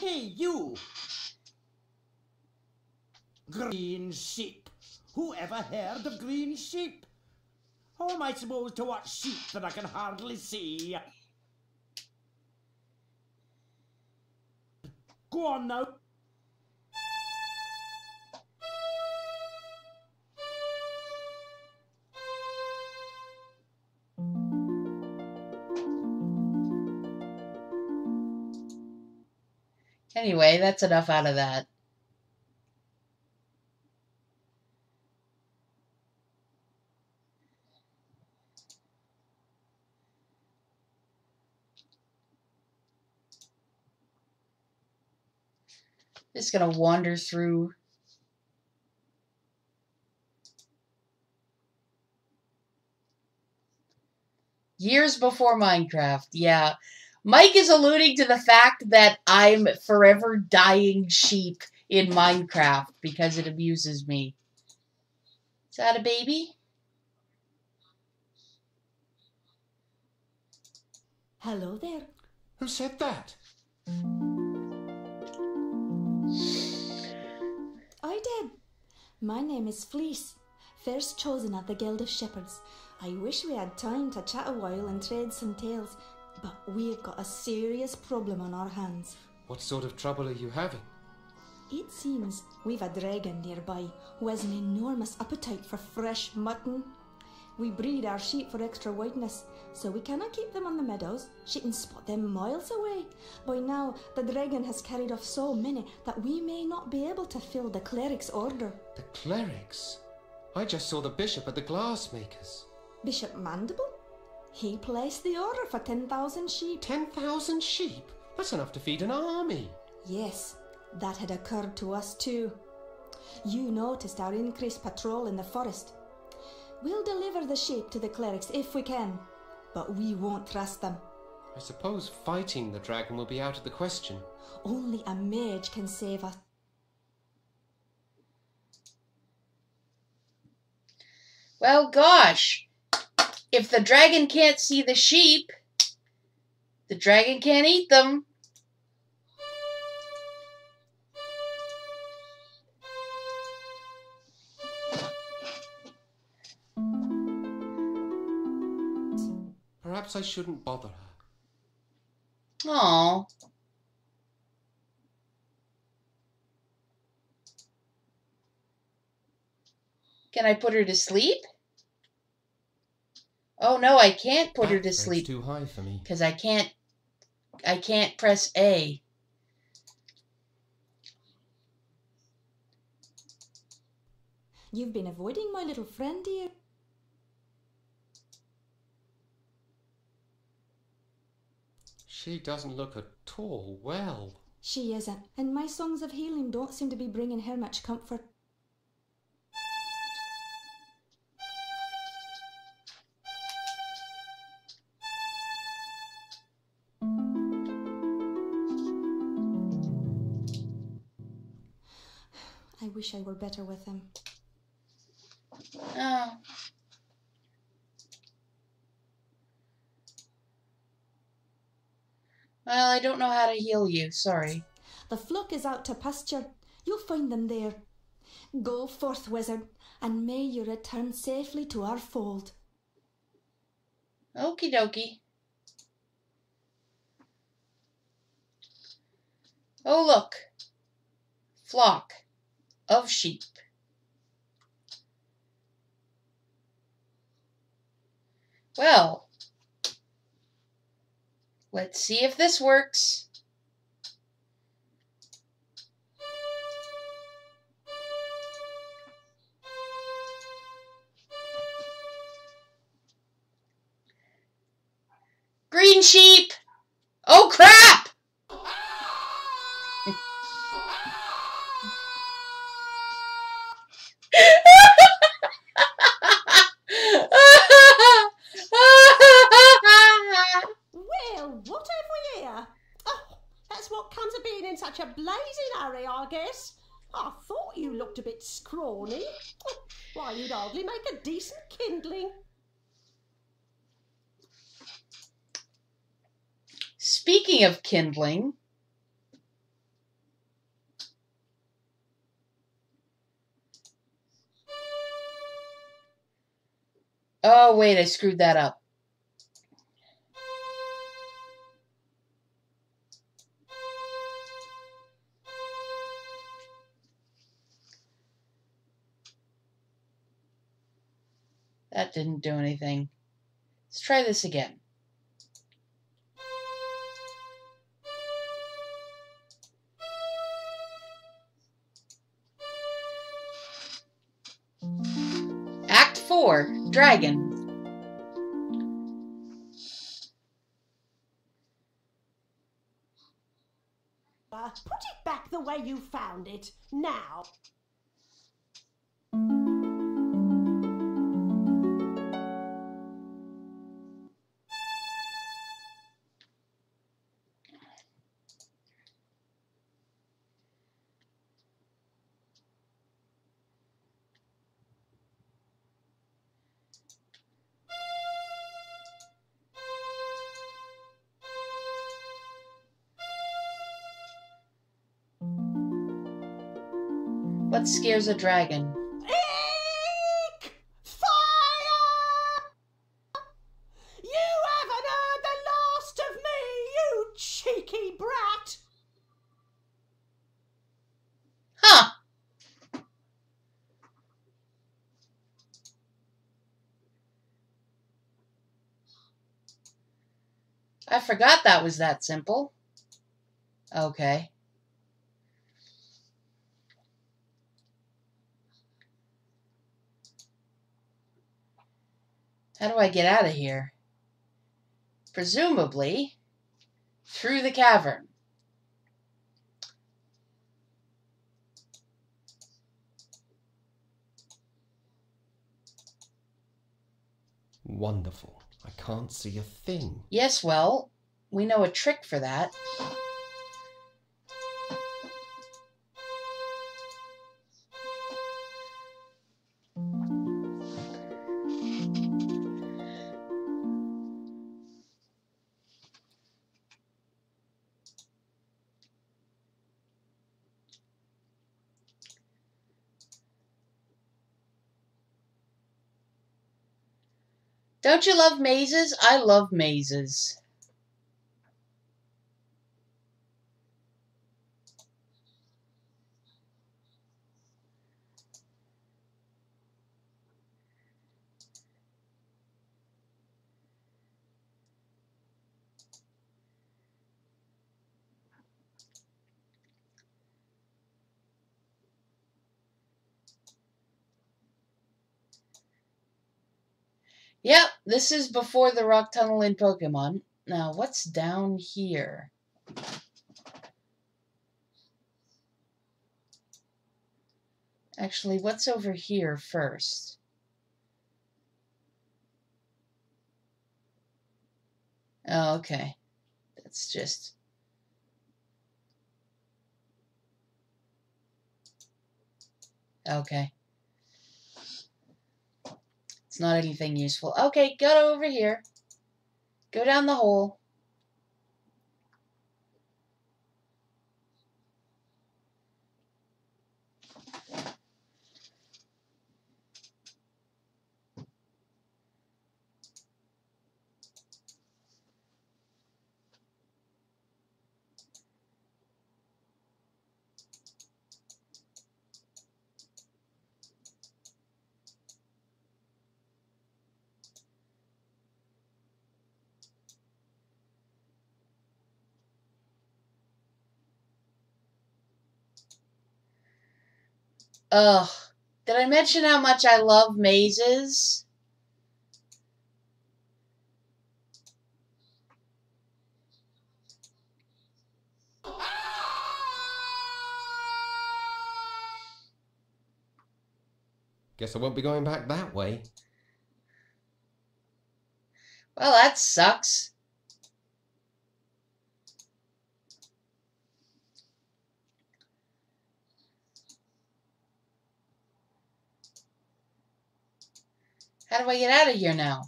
Hey, you! Green sheep. Who ever heard of green sheep? How am I supposed to watch sheep that I can hardly see? Go on now. Anyway, that's enough out of that. Just gonna wander through. Years before Minecraft, yeah. Mike is alluding to the fact that I'm forever dyeing sheep in Minecraft because it amuses me. Is that a baby? Hello there. Who said that? I did. My name is Fleece, first chosen of the Guild of Shepherds. I wish we had time to chat a while and trade some tales, but we've got a serious problem on our hands. What sort of trouble are you having? It seems we've a dragon nearby who has an enormous appetite for fresh mutton. We breed our sheep for extra whiteness, so we cannot keep them on the meadows. She can spot them miles away. By now, the dragon has carried off so many that we may not be able to fill the cleric's order. The clerics? I just saw the bishop at the glassmakers. Bishop Mandible? He placed the order for 10,000 sheep. 10,000 sheep? That's enough to feed an army. Yes, that had occurred to us too. You noticed our increased patrol in the forest. We'll deliver the sheep to the clerics if we can, but we won't trust them. I suppose fighting the dragon will be out of the question. Only a mage can save us. Well, gosh. If the dragon can't see the sheep, the dragon can't eat them. Perhaps I shouldn't bother her. Aww. Can I put her to sleep? Oh no, I can't put her to sleep. Too high for me. Because I can't press A. You've been avoiding my little friend, dear. She doesn't look at all well. She isn't, and my songs of healing don't seem to be bringing her much comfort. I wish I were better with him. Oh. Well, I don't know how to heal you, sorry. The flock is out to pasture. You'll find them there. Go forth, wizard, and may you return safely to our fold. Okie dokie. Oh, look. Flock of sheep. Well, let's see if this works. Green sheep! Oh crap! Well, what have we here? Oh, that's what comes of being in such a blazing hurry, I guess. I thought you looked a bit scrawny. Why, you'd hardly make a decent kindling. Speaking of kindling, oh wait, I screwed that up. That didn't do anything. Let's try this again. Act 4, Dragon. Put it back the way you found it, now. What scares a dragon? Eek! Fire! You haven't heard the last of me, you cheeky brat! I forgot that was that simple. Okay. How do I get out of here? Presumably, through the cavern. Wonderful. I can't see a thing. Yes, well, we know a trick for that. Don't you love mazes? I love mazes. Yep, this is before the rock tunnel in Pokemon. Now, what's down here? Actually, what's over here first? Oh, okay. That's just... Okay. It's not anything useful. Okay, go over here. Go down the hole. Ugh. Did I mention how much I love mazes? Guess I won't be going back that way. Well, that sucks. How do I get out of here now?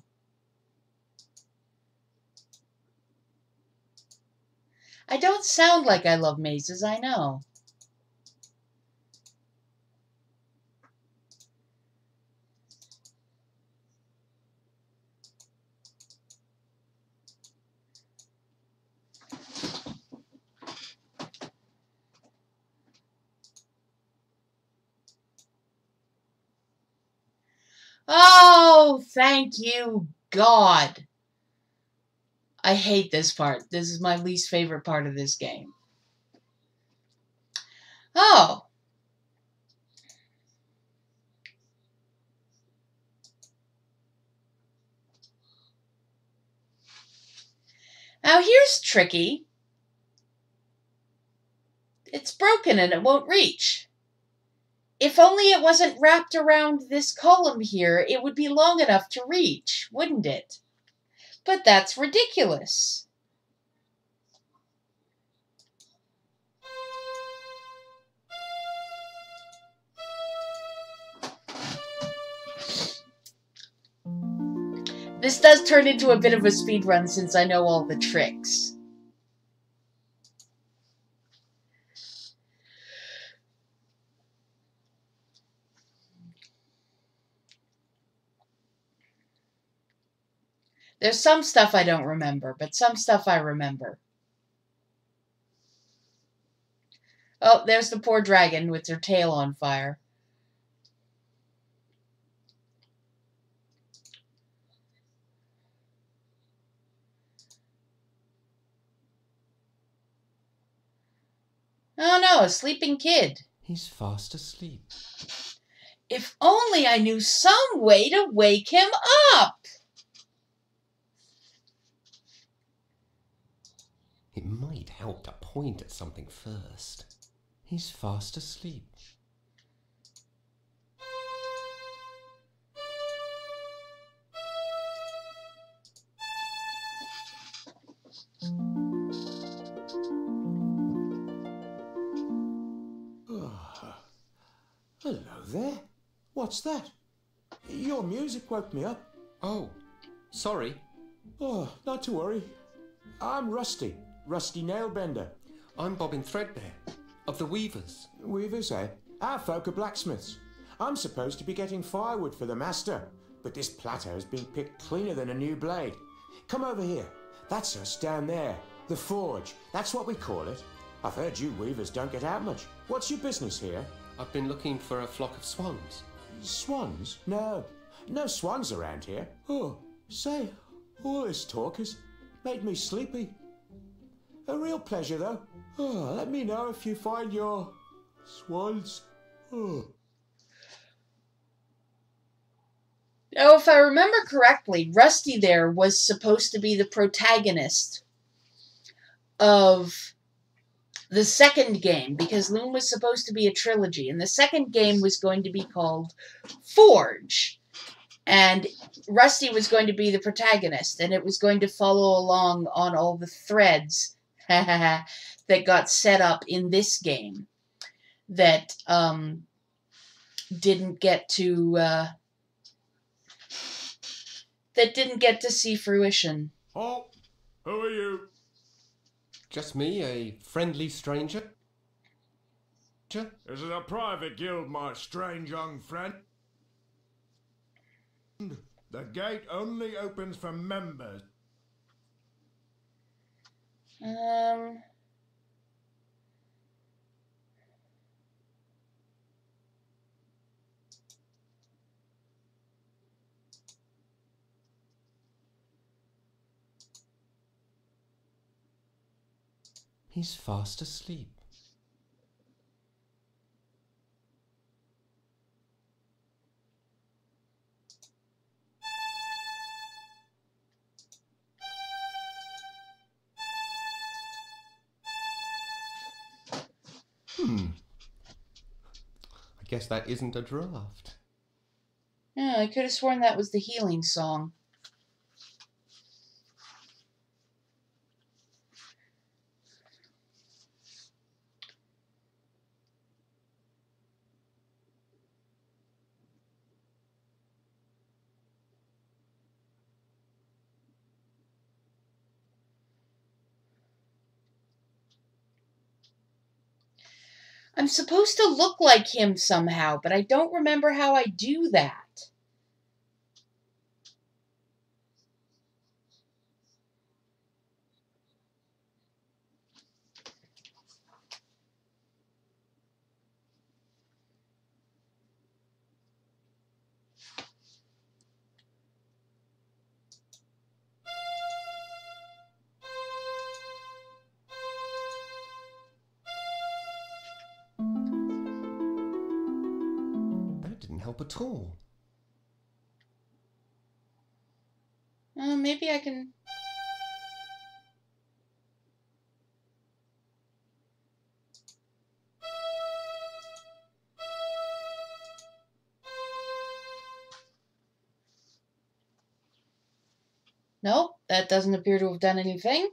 I don't sound like I love mazes, I know. Oh, thank you, God. I hate this part. This is my least favorite part of this game. Oh. Now here's tricky. It's broken and it won't reach. If only it wasn't wrapped around this column here, it would be long enough to reach, wouldn't it? But that's ridiculous. This does turn into a bit of a speedrun since I know all the tricks. There's some stuff I don't remember, but some stuff I remember. Oh, there's the poor dragon with her tail on fire. No, a sleeping kid. He's fast asleep. If only I knew some way to wake him up! It might help to point at something first. He's fast asleep. Hello there. What's that? Your music woke me up. Oh, sorry. Oh, not to worry. I'm Rusty Nailbender. I'm Bobbin Threadbare, of the Weavers. Weavers, eh? Our folk are blacksmiths. I'm supposed to be getting firewood for the master, but this plateau has been picked cleaner than a new blade. Come over here. That's us down there. The forge. That's what we call it. I've heard you weavers don't get out much. What's your business here? I've been looking for a flock of swans. Swans? No. No swans around here. Oh, say, all this talk has made me sleepy. A real pleasure, though. Oh, let me know if you find your swans. Oh. Now, if I remember correctly, Rusty there was supposed to be the protagonist of the second game, because Loom was supposed to be a trilogy, and the second game was going to be called Forge. And Rusty was going to be the protagonist, and it was going to follow along on all the threads that got set up in this game that didn't get to see fruition. Oh, who are you? Just me, a friendly stranger. This is a private guild, my strange young friend. The gate only opens for members. He's fast asleep. I guess that isn't a draft. Yeah, I could have sworn that was the healing song. I'm supposed to look like him somehow, but I don't remember how I do that. That didn't help at all. Maybe I can... Nope, that doesn't appear to have done anything.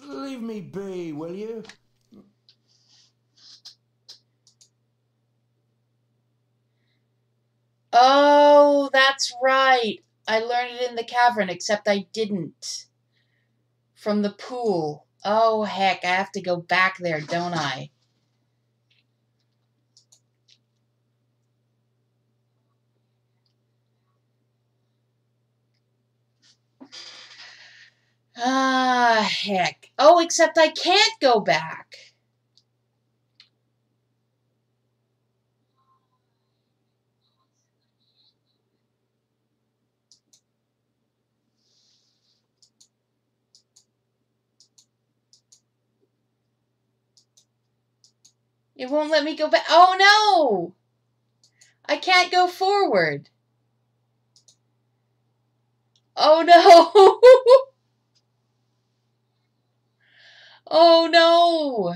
Leave me be, will you? Oh, that's right. I learned it in the cavern, except I didn't. From the pool. Oh, heck, I have to go back there, don't I? Ah, heck. Oh, except I can't go back. It won't let me go back. Oh, no! I can't go forward. Oh, no! Oh, no!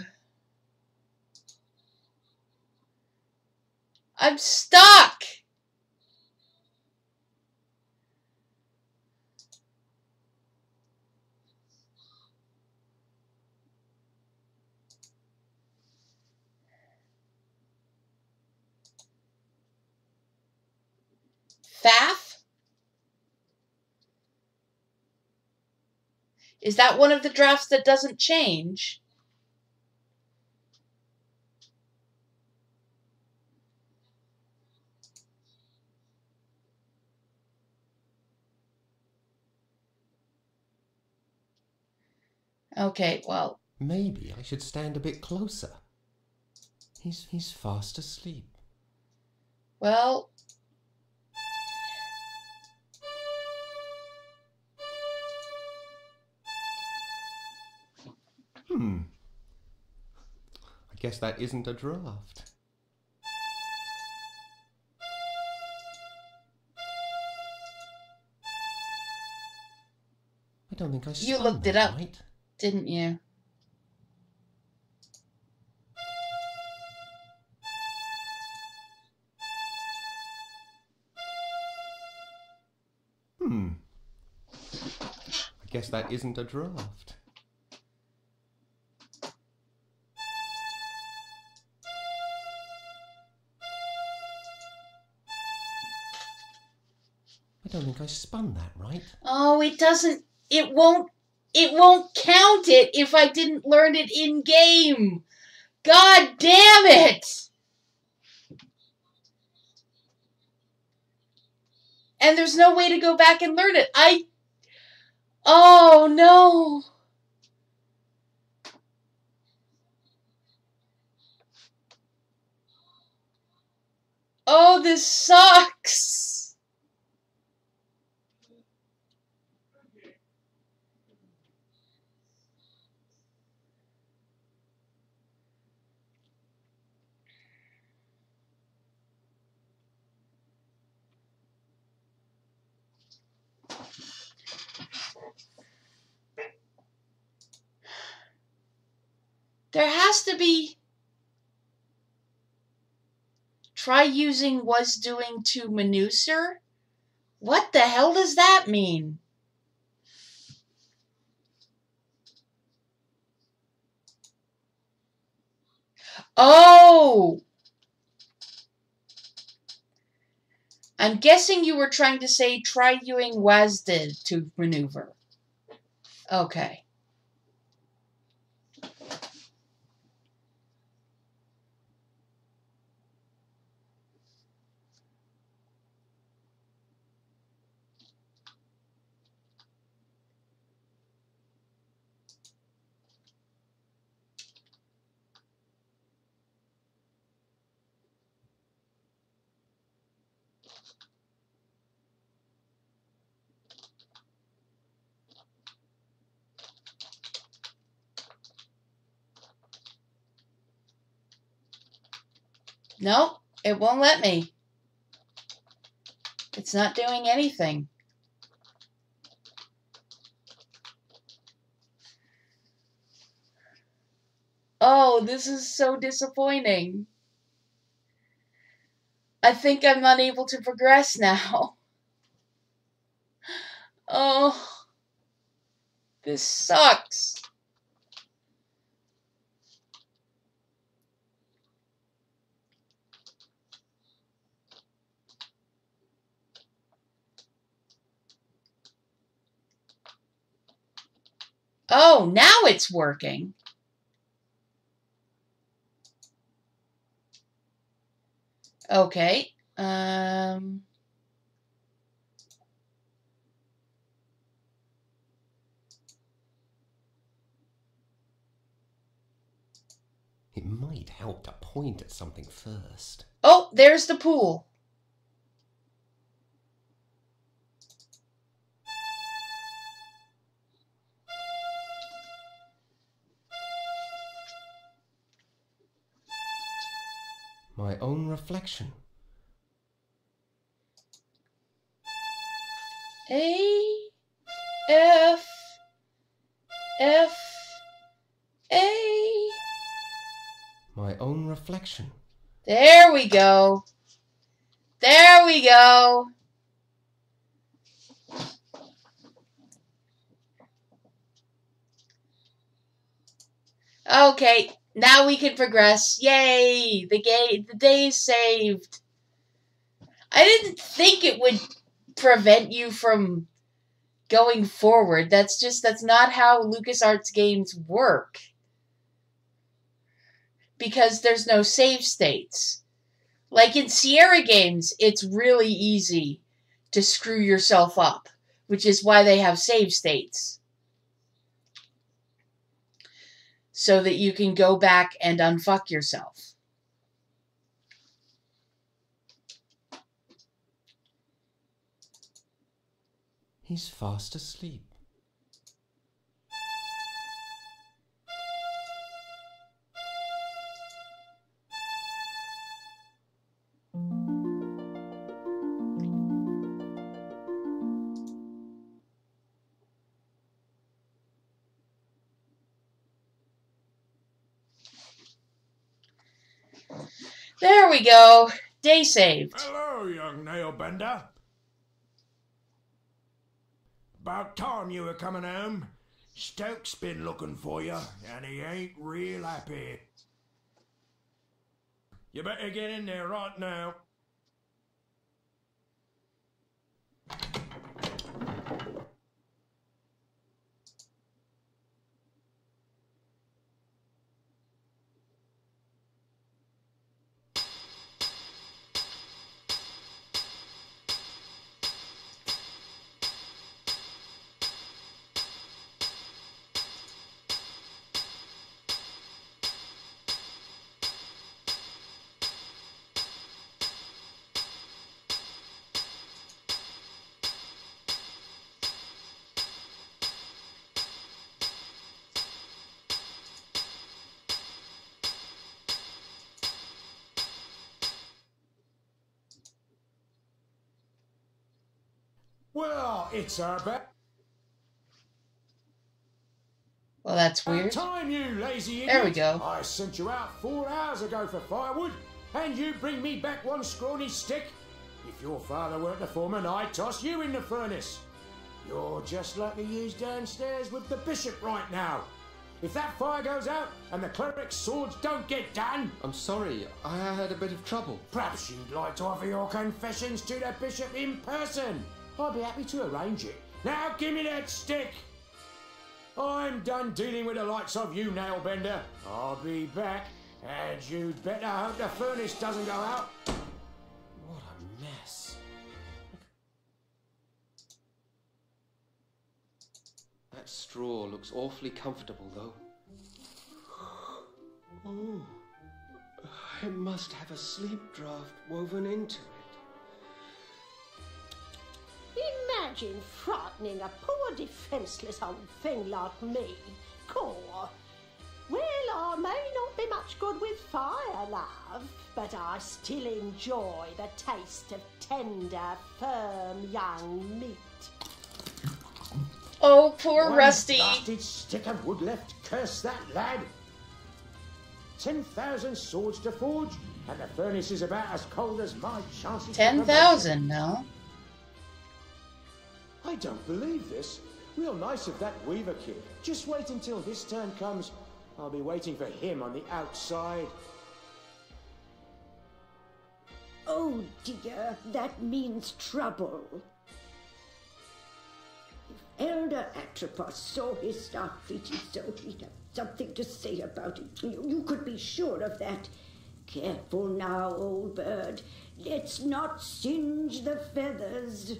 I'm stuck! Faff? Is that one of the drafts that doesn't change? Okay, well. Maybe I should stand a bit closer. He's fast asleep. Well. I guess that isn't a draft. I don't think I spun You looked it that up, right. didn't you? I guess that isn't a draft. I don't think I spun that right. Oh, it doesn't. It won't count it if I didn't learn it in game. God damn it! And there's no way to go back and learn it. Oh no. Oh, this sucks. There has to be. Try using was doing to maneuver? What the hell does that mean? Oh! I'm guessing you were trying to say try using WASD to maneuver. Okay. Nope, it won't let me. It's not doing anything. Oh, this is so disappointing. I think I'm unable to progress now. Oh, this sucks. Oh, now it's working. Okay. need help to point at something first. Oh, there's the pool. My own reflection. A, F, F, A. My own reflection. There we go. There we go. Okay, now we can progress. Yay! The day is saved. I didn't think it would prevent you from going forward. That's not how LucasArts games work. Because there's no save states. Like in Sierra games, it's really easy to screw yourself up, which is why they have save states. So that you can go back and unfuck yourself. He's fast asleep. There we go. Day saved. Hello, young nailbender. About time you were coming home. Stoke's been looking for you, and he ain't real happy. You better get in there right now. Well, it's her back. Well, that's weird. About time, you lazy idiot. There we go. I sent you out 4 hours ago for firewood, and you bring me back one scrawny stick. If your father weren't the foreman, I'd toss you in the furnace. You're just like the use downstairs with the bishop right now. If that fire goes out and the cleric's swords don't get done... I'm sorry, I had a bit of trouble. Perhaps you'd like to offer your confessions to the bishop in person. I'd be happy to arrange it. Now give me that stick. I'm done dealing with the likes of you, Nailbender. I'll be back, and you'd better hope the furnace doesn't go out. What a mess. That straw looks awfully comfortable, though. Oh, it must have a sleep draft woven into it. Imagine frightening a poor defenceless old thing like me. Core. Well, I may not be much good with fire, love, but I still enjoy the taste of tender, firm young meat. Oh, poor Rusty. One blasted stick of wood left. Curse that lad. 10,000 swords to forge, and the furnace is about as cold as my chances. 10,000, no? I don't believe this. Real nice of that Weaver kid. Just wait until his turn comes. I'll be waiting for him on the outside. Oh dear, that means trouble. If Elder Atropos saw his staff treated so, he'd have something to say about it. You could be sure of that. Careful now, old bird. Let's not singe the feathers.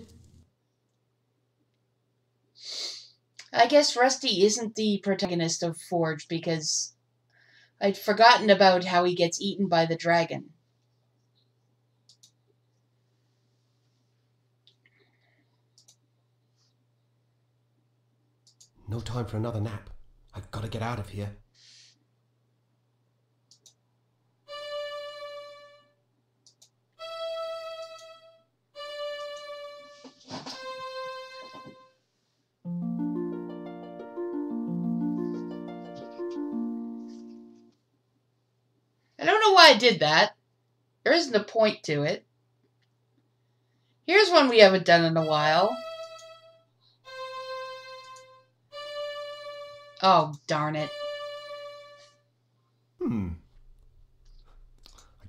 I guess Rusty isn't the protagonist of Forge because I'd forgotten about how he gets eaten by the dragon. No time for another nap. I've got to get out of here. I don't know why I did that. There isn't a point to it. Here's one we haven't done in a while. Oh, darn it. I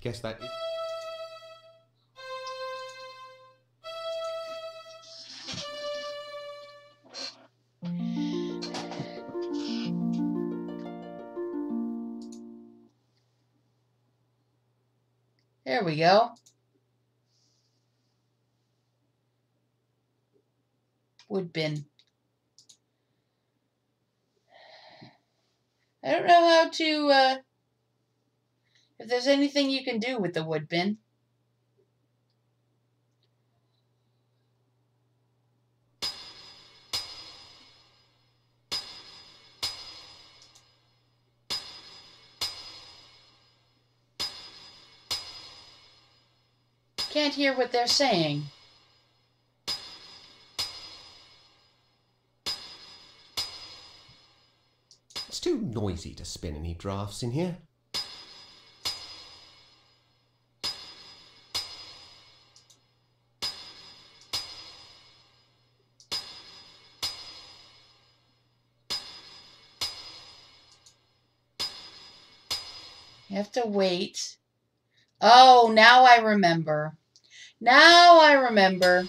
guess that... There we go. Wood bin. I don't know how to, if there's anything you can do with the wood bin. Can't hear what they're saying. It's too noisy to spin any drafts in here. You have to wait. Oh, now I remember. Now I remember.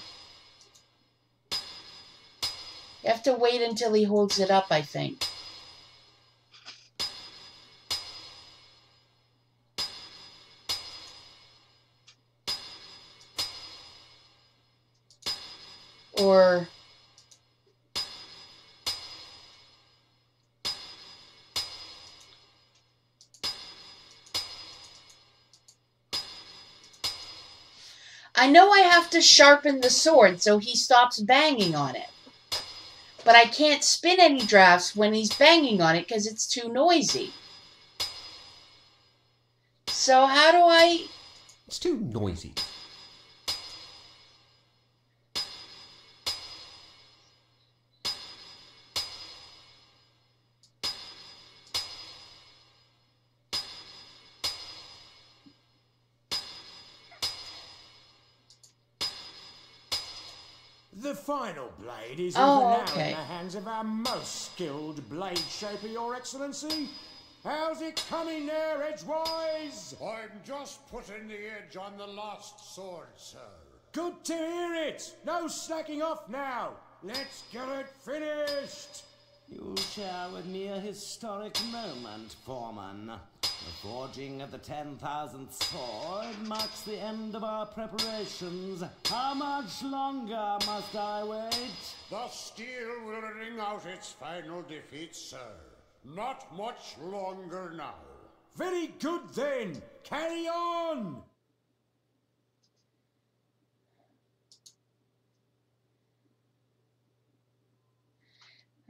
You have to wait until he holds it up, I think. Or... I know I have to sharpen the sword so he stops banging on it. But I can't spin any drafts when he's banging on it because it's too noisy. So how do I... It's too noisy. The final blade is Oh, even now okay. in the hands of our most skilled blade shaper, Your Excellency. How's it coming there, Edgewise? I'm just putting the edge on the last sword, sir. Good to hear it. No slacking off now. Let's get it finished. You share with me a historic moment, Foreman. The forging of the 10,000th sword marks the end of our preparations. How much longer must I wait? The steel will ring out its final defeat, sir. Not much longer now. Very good then. Carry on.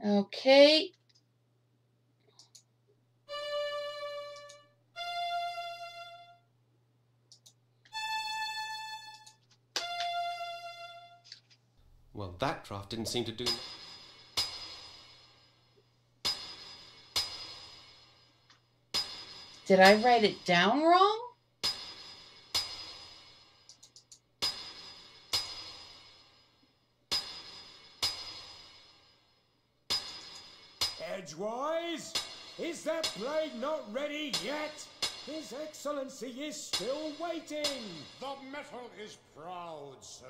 Okay. Well, that draft didn't seem to do... Did I write it down wrong? Edgewise, is that blade not ready yet? His Excellency is still waiting. The metal is proud, sir.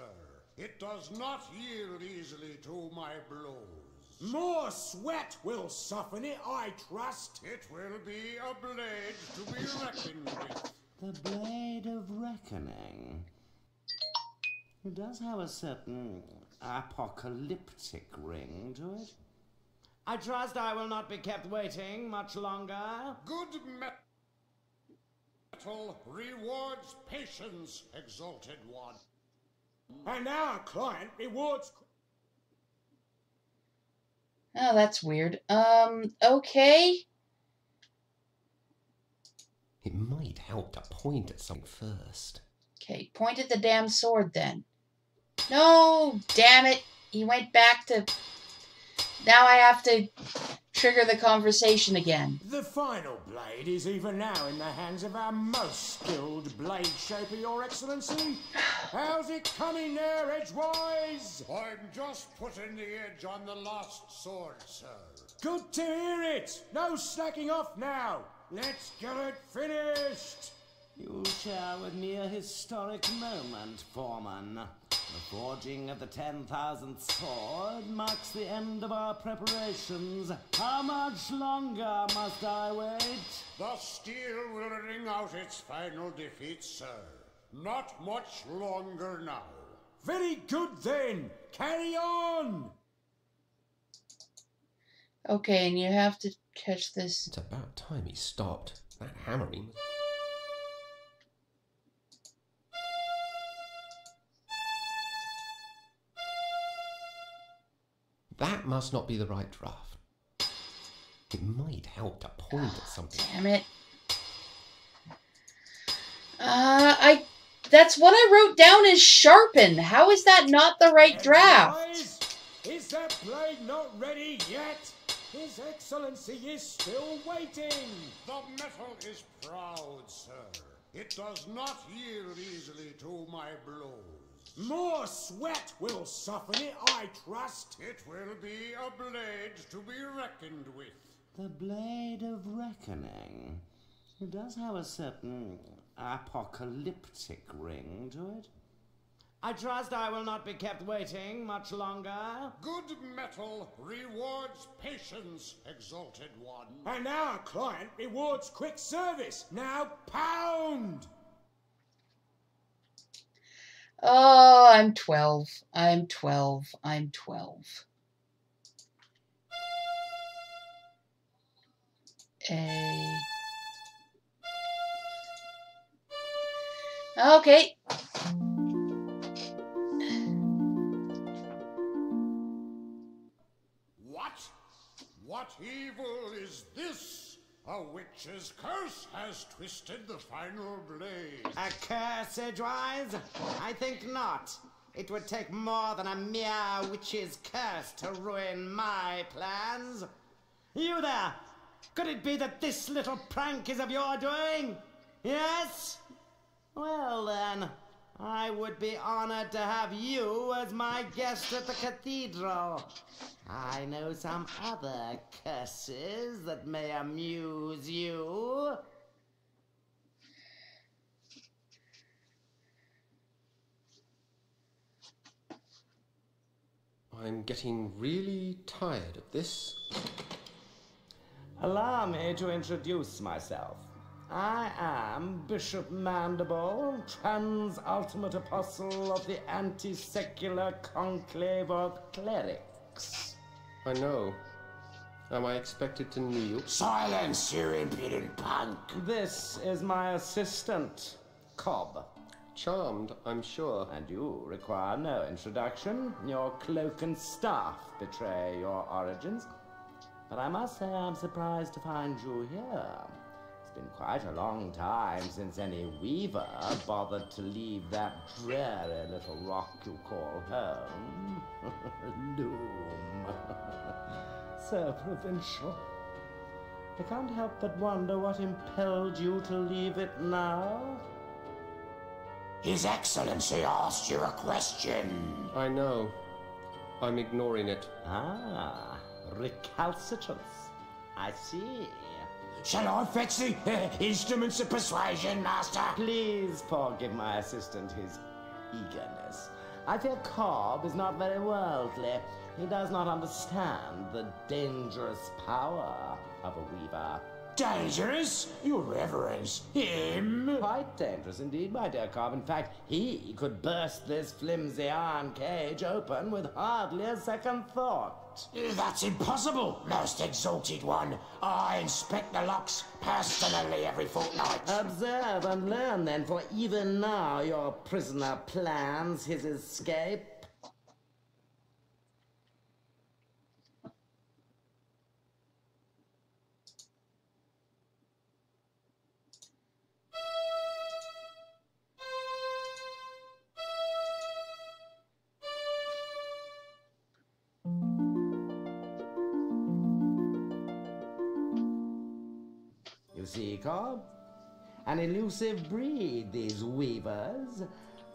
It does not yield easily to my blows. More sweat will soften it, I trust. It will be a blade to be reckoned with. The Blade of Reckoning. It does have a certain apocalyptic ring to it. I trust I will not be kept waiting much longer. Good metal. metal rewards patience, exalted one. And our client rewards... Oh, that's weird. Okay. It might help to point at something first. Okay, point at the damn sword then. No, damn it. He went back to... Now I have to trigger the conversation again. The final blade is even now in the hands of our most skilled blade shaper, Your Excellency. How's it coming there, Edgewise? I'm just putting the edge on the last sword, sir. Good to hear it. No slacking off now. Let's get it finished. You share with me a historic moment, Foreman. The forging of the 10,000th sword marks the end of our preparations. How much longer must I wait? The steel will ring out its final defeat, sir. Not much longer now. Very good then. Carry on. Okay, and you have to catch this. It's about time he stopped. That hammering. That must not be the right draft. It might help to point at something. Damn it. That's what I wrote down as sharpen. How is that not the right draft? Is that blade not ready yet? His Excellency is still waiting. The metal is proud, sir. It does not yield easily to my blows. More sweat will soften it, I trust. It will be a blade to be reckoned with. The Blade of Reckoning. It does have a certain apocalyptic ring to it. I trust I will not be kept waiting much longer. Good metal rewards patience, exalted one. And our client rewards quick service. Now pound! Oh, I'm 12. I'm 12. I'm 12. Okay. What evil is this? A witch's curse has twisted the final blade. A curse, Edgewise? I think not. It would take more than a mere witch's curse to ruin my plans. You there! Could it be that this little prank is of your doing? Yes? Well then, I would be honored to have you as my guest at the cathedral. I know some other curses that may amuse you. I'm getting really tired of this. Allow me to introduce myself. I am Bishop Mandible, trans-ultimate apostle of the anti-secular conclave of clerics. I know. Am I expected to kneel? Silence, you impudent punk. This is my assistant, Cobb. Charmed, I'm sure. And you require no introduction. Your cloak and staff betray your origins. But I must say I'm surprised to find you here. It's been quite a long time since any weaver bothered to leave that dreary little rock you call home. Loom. So provincial. I can't help but wonder what impelled you to leave it now. His Excellency asked you a question. I know. I'm ignoring it. Ah, recalcitrance. I see. Shall I fetch the instruments of persuasion, Master? Please forgive my assistant his eagerness. I fear Cobb is not very worldly. He does not understand the dangerous power of a weaver. Dangerous? Your Reverence, him? Quite dangerous indeed, my dear Cobb. In fact, he could burst this flimsy iron cage open with hardly a second thought. That's impossible, most exalted one. I inspect the locks personally every fortnight. Observe and learn then, for even now your prisoner plans his escape. You see, Cobb? An elusive breed, these weavers.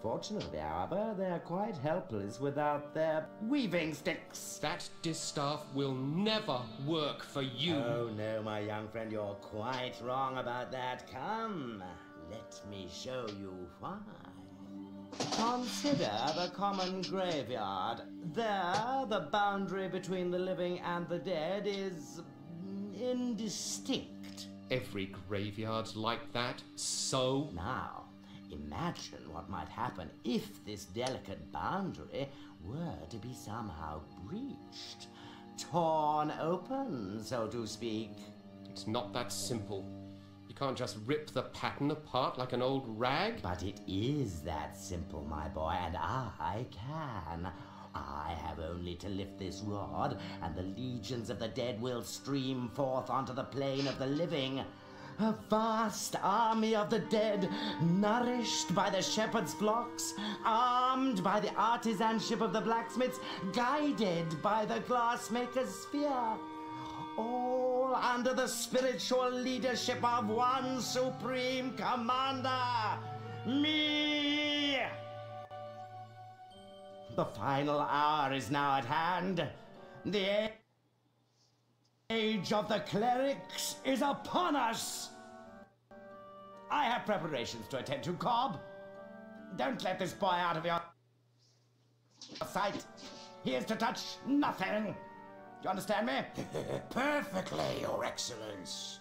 Fortunately, however, they're quite helpless without their weaving sticks. That distaff will never work for you. Oh, no, my young friend, you're quite wrong about that. Come, let me show you why. Consider the common graveyard. There, the boundary between the living and the dead is indistinct. Every graveyard's like that, so? Now, imagine what might happen if this delicate boundary were to be somehow breached. Torn open, so to speak. It's not that simple. You can't just rip the pattern apart like an old rag. But it is that simple, my boy, and I can. I have only to lift this rod, and the legions of the dead will stream forth onto the plane of the living. A vast army of the dead, nourished by the shepherd's flocks, armed by the artisanship of the blacksmiths, guided by the glassmaker's spear. All under the spiritual leadership of one supreme commander, me! The final hour is now at hand. The age of the clerics is upon us. I have preparations to attend to, Cobb. Don't let this boy out of your sight. He is to touch nothing. Do you understand me? Perfectly, Your Excellence.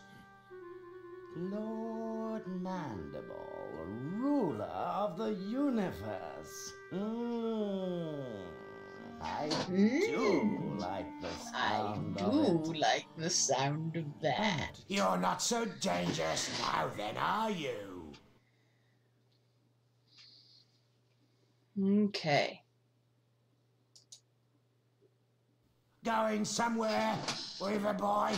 Lord Mandible, ruler of the universe. I do like the sound of it. like the sound of that. You're not so dangerous now then, are you? Okay. Going somewhere, Weaver boy?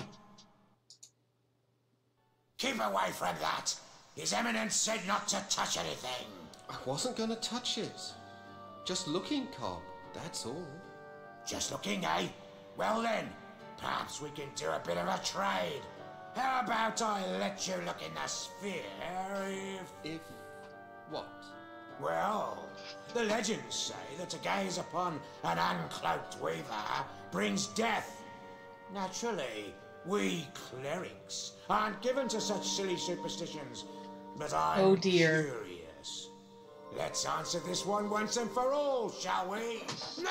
Keep away from that. His Eminence said not to touch anything. I wasn't going to touch it. Just looking, Cobb, that's all. Just looking, eh? Well then, perhaps we can do a bit of a trade. How about I let you look in the sphere If what? Well, the legends say that to gaze upon an uncloaked weaver brings death. Naturally, we clerics aren't given to such silly superstitions, but I'm curious. Let's answer this one once and for all, shall we? No!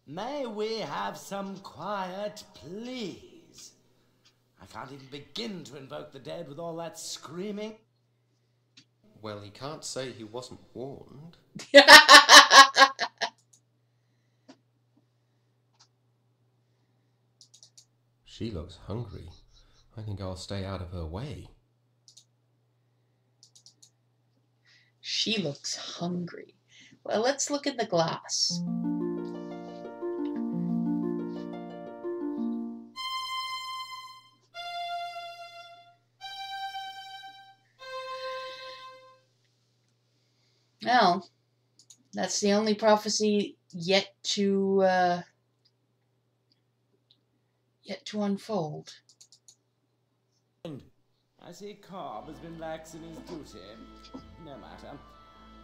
May we have some quiet, please? I can't even begin to invoke the dead with all that screaming. Well, he can't say he wasn't warned. She looks hungry. I think I'll stay out of her way. She looks hungry. Well, let's look in the glass. Well, that's the only prophecy yet to unfold. I see Cobb has been lax in his duty. No matter.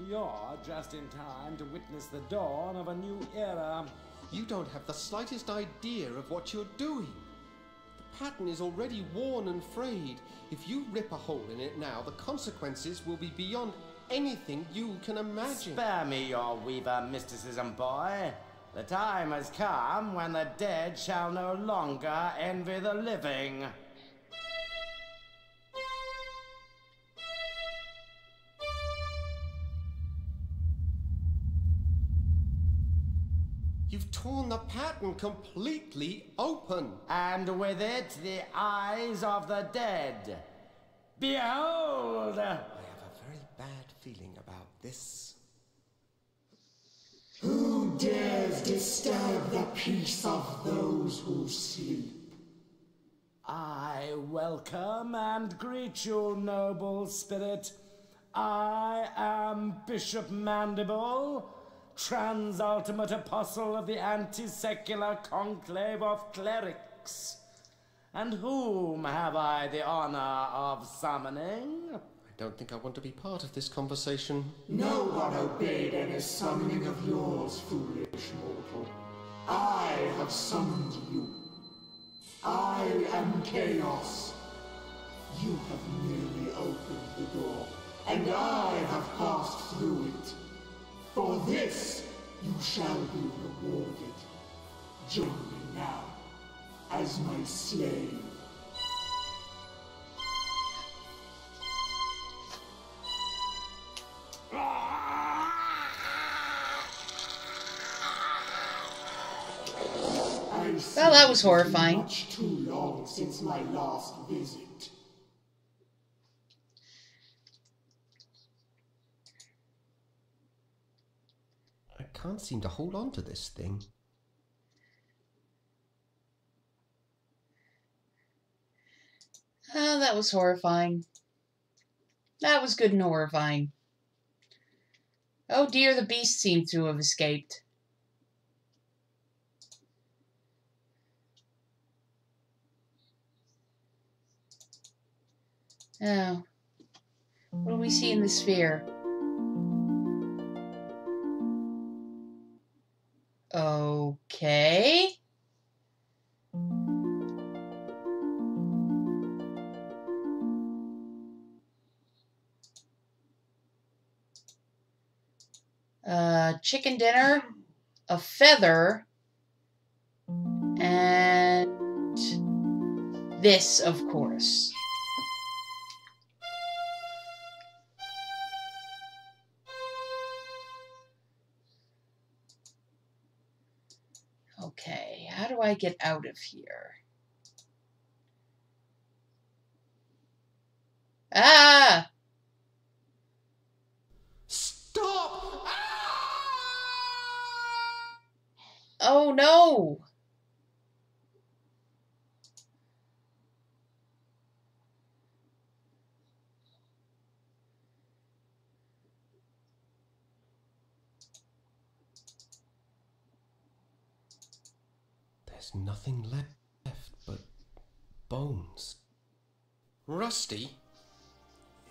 You're just in time to witness the dawn of a new era. You don't have the slightest idea of what you're doing. The pattern is already worn and frayed. If you rip a hole in it now, the consequences will be beyond anything you can imagine. Spare me your weaver mysticism, boy. The time has come when the dead shall no longer envy the living. torn the pattern completely open. And with it, the eyes of the dead. Behold! I have a very bad feeling about this. Who dares disturb the peace of those who sleep? I welcome and greet you, noble spirit. I am Bishop Mandible, trans-ultimate apostle of the anti-secular conclave of clerics. And whom have I the honor of summoning? I don't think I want to be part of this conversation. No one obeyed any summoning of yours, foolish mortal. I have summoned you. I am Chaos. You have merely opened the door, and I have passed through it. For this, you shall be rewarded. Join me now, as my slave. Well, that was horrifying. Much too long since my last visit. I can't seem to hold on to this thing. Oh, that was horrifying. That was good and horrifying. Oh dear, the beast seemed to have escaped. Oh. What do we see in the sphere? Okay. Chicken dinner, a feather, and this, of course. Okay, how do I get out of here? Ah! Stop! Oh no! There's nothing left but bones. Rusty?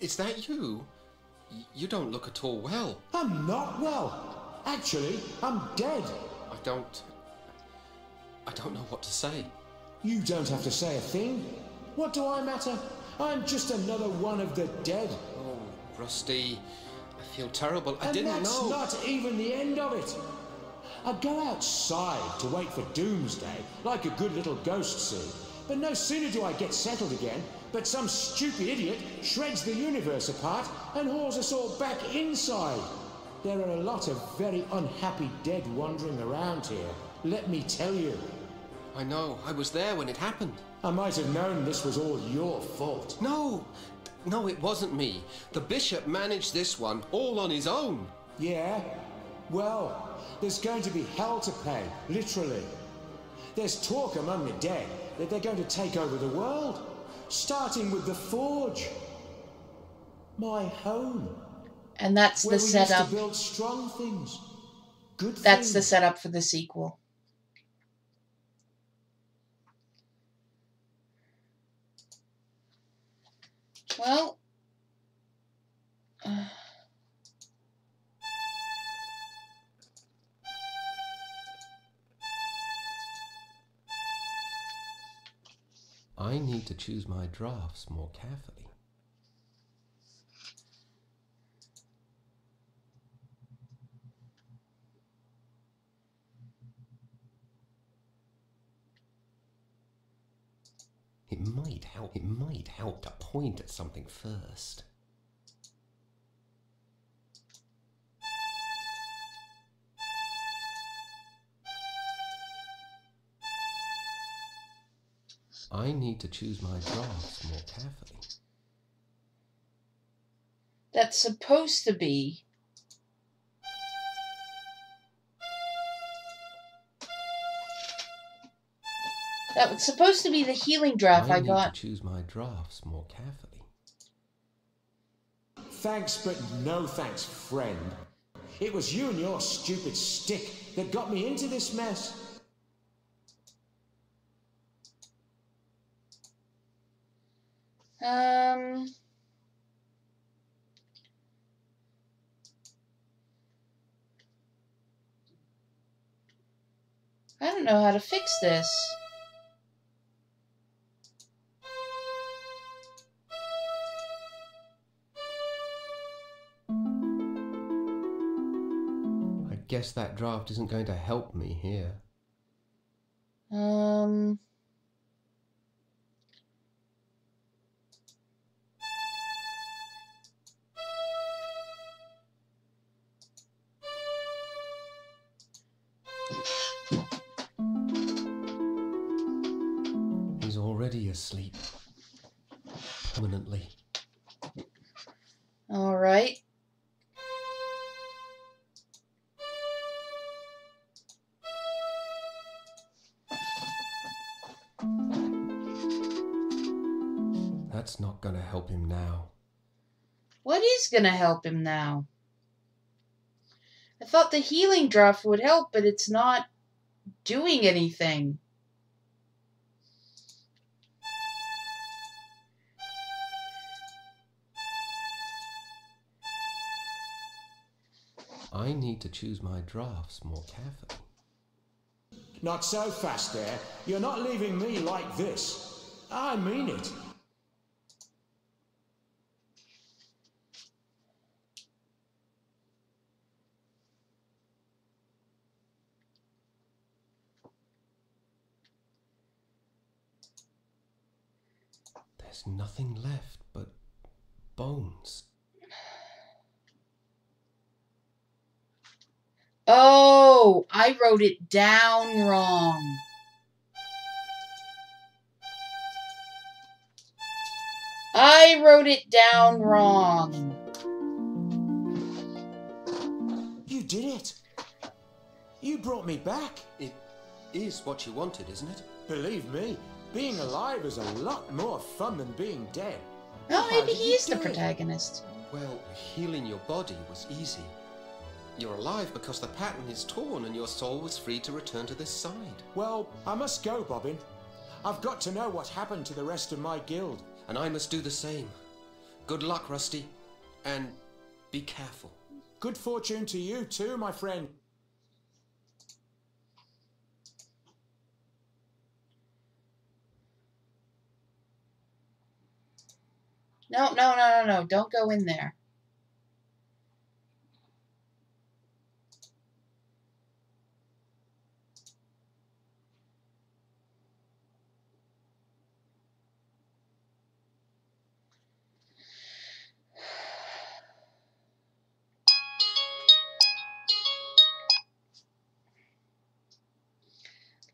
Is that you? You don't look at all well. I'm not well. Actually, I'm dead. I don't know what to say. You don't have to say a thing. What do I matter? I'm just another one of the dead. Oh, Rusty, I feel terrible. I And didn't that's know. not even the end of it. I go outside to wait for doomsday, like a good little ghost scene. But no sooner do I get settled again, but some stupid idiot shreds the universe apart and hauls us all back inside. There are a lot of very unhappy dead wandering around here, let me tell you. I know. I was there when it happened. I might have known this was all your fault. No, it wasn't me. The bishop managed this one all on his own. Yeah? Well, there's going to be hell to pay, literally. There's talk among the dead that they're going to take over the world, starting with the Forge. My home. And that's the where we setup. used to build strong things. Good That's things. the setup for the sequel. Well, I need to choose my drafts more carefully. It might help to point at something first. I need to choose my drafts more carefully. That's supposed to be. That was supposed to be the healing draft I got. I need to choose my drafts more carefully. Thanks, but no thanks, friend. It was you and your stupid stick that got me into this mess. I don't know how to fix this. I guess that draft isn't going to help me here. He's already asleep. Permanently. All right. That's not going to help him now. What is going to help him now? I thought the healing draft would help, but it's not doing anything. I need to choose my drafts more carefully. Not so fast there. You're not leaving me like this. I mean it. There's nothing left but bones. Oh, I wrote it down wrong. I wrote it down wrong. You did it. You brought me back. It is what you wanted, isn't it? Believe me, being alive is a lot more fun than being dead. Oh, How maybe did he you is the do it? protagonist. Well, healing your body was easy. You're alive because the pattern is torn and your soul was free to return to this side. Well, I must go, Bobbin. I've got to know what happened to the rest of my guild. And I must do the same. Good luck, Rusty. And be careful. Good fortune to you too, my friend. No, no, no, no, no. Don't go in there.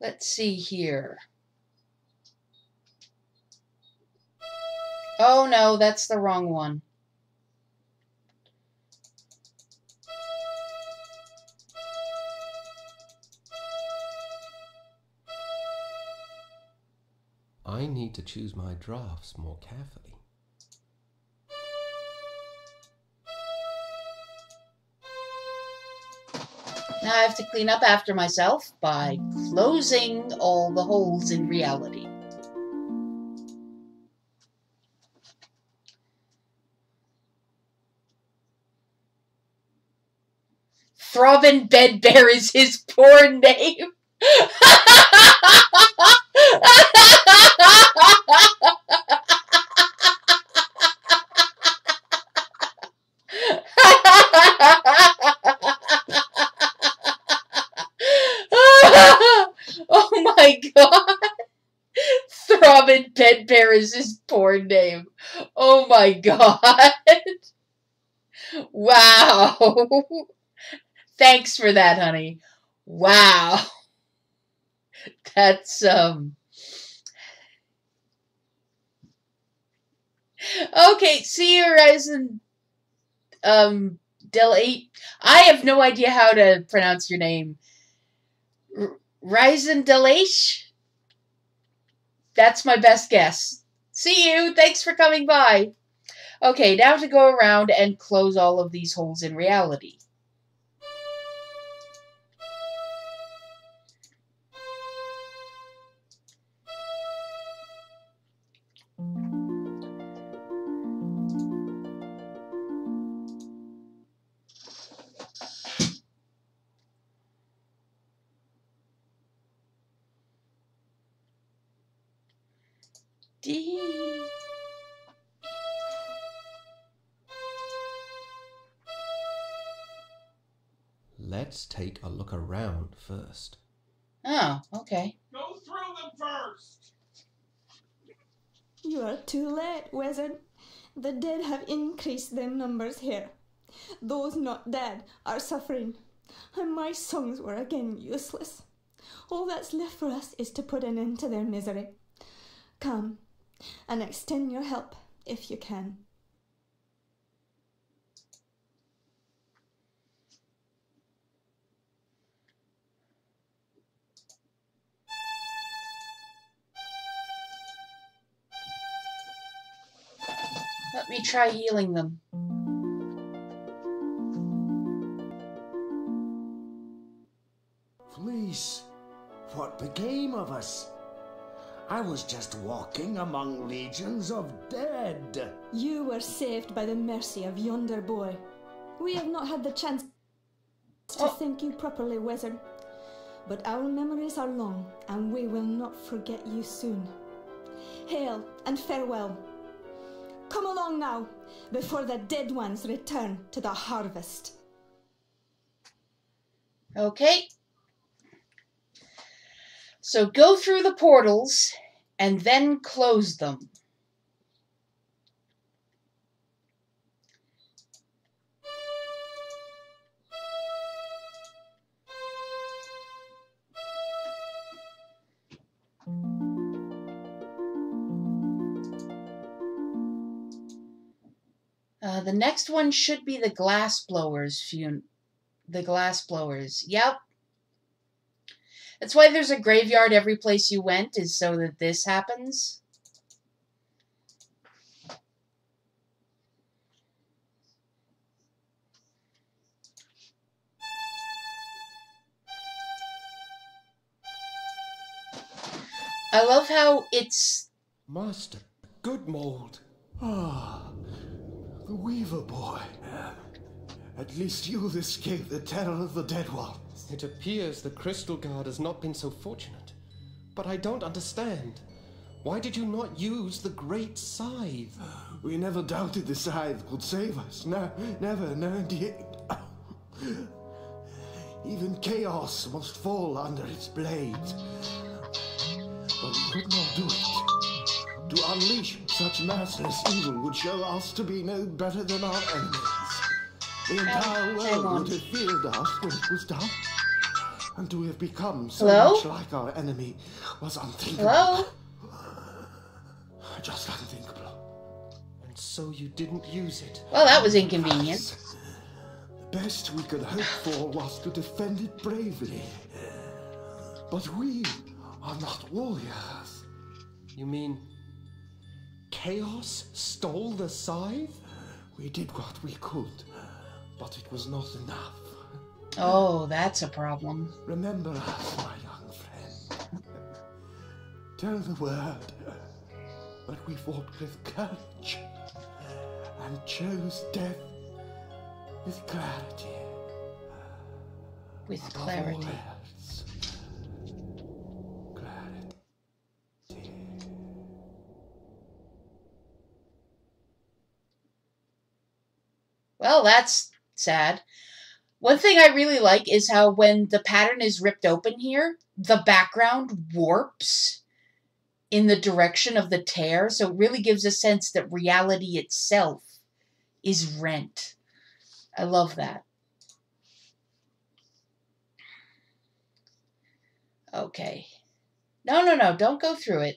Let's see here. Oh no, that's the wrong one. I need to choose my drafts more carefully. Now I have to clean up after myself by closing all the holes in reality. Throbbing Bedbear is his porn name. Oh my god. Throbbing Bedbear is his porn name. Oh my god. Wow. Thanks for that, honey. Wow. That's, Okay, see you, Ryzen. Del 8. I have no idea how to pronounce your name. Ryzen Delaish? That's my best guess. See you. Thanks for coming by. Okay, now to go around and close all of these holes in reality. Let's take a look around first. Oh, okay. Go through them first! You are too late, wizard. The dead have increased their numbers here. Those not dead are suffering, and my songs were again useless. All that's left for us is to put an end to their misery. Come, and extend your help if you can. Let me try healing them. Please, what became of us? I was just walking among legions of dead. You were saved by the mercy of yonder boy. We have not had the chance to thank you properly, wizard. But our memories are long, and we will not forget you soon. Hail and farewell. Come along now, before the dead ones return to the harvest. Okay. So go through the portals and then close them. The next one should be the glass blowers. The glass blowers. Yep. That's why there's a graveyard every place you went, is so that this happens. I love how it's... Master, good mold. Ah, the Weaver boy. At least you'll escape the terror of the dead ones. It appears the Crystal Guard has not been so fortunate. But I don't understand. Why did you not use the Great Scythe? We never doubted the scythe could save us. No, never, no indeed. Even chaos must fall under its blades. But we could not do it. To unleash such merciless evil would show us to be no better than our enemies. The entire world would have feared us when it was done. And to have become so much like our enemy was unthinkable. Hello? Just unthinkable. And so you didn't use it? Well, that was inconvenient. The best we could hope for was to defend it bravely. But we are not warriors. You mean Chaos stole the scythe? We did what we could, but it was not enough. Oh, that's a problem. Remember us, my young friend. Tell the world that we fought with courage and chose death with clarity. With clarity. Well, that's sad. One thing I really like is how when the pattern is ripped open here, the background warps in the direction of the tear, so it really gives a sense that reality itself is rent. I love that. Okay. No, don't go through it.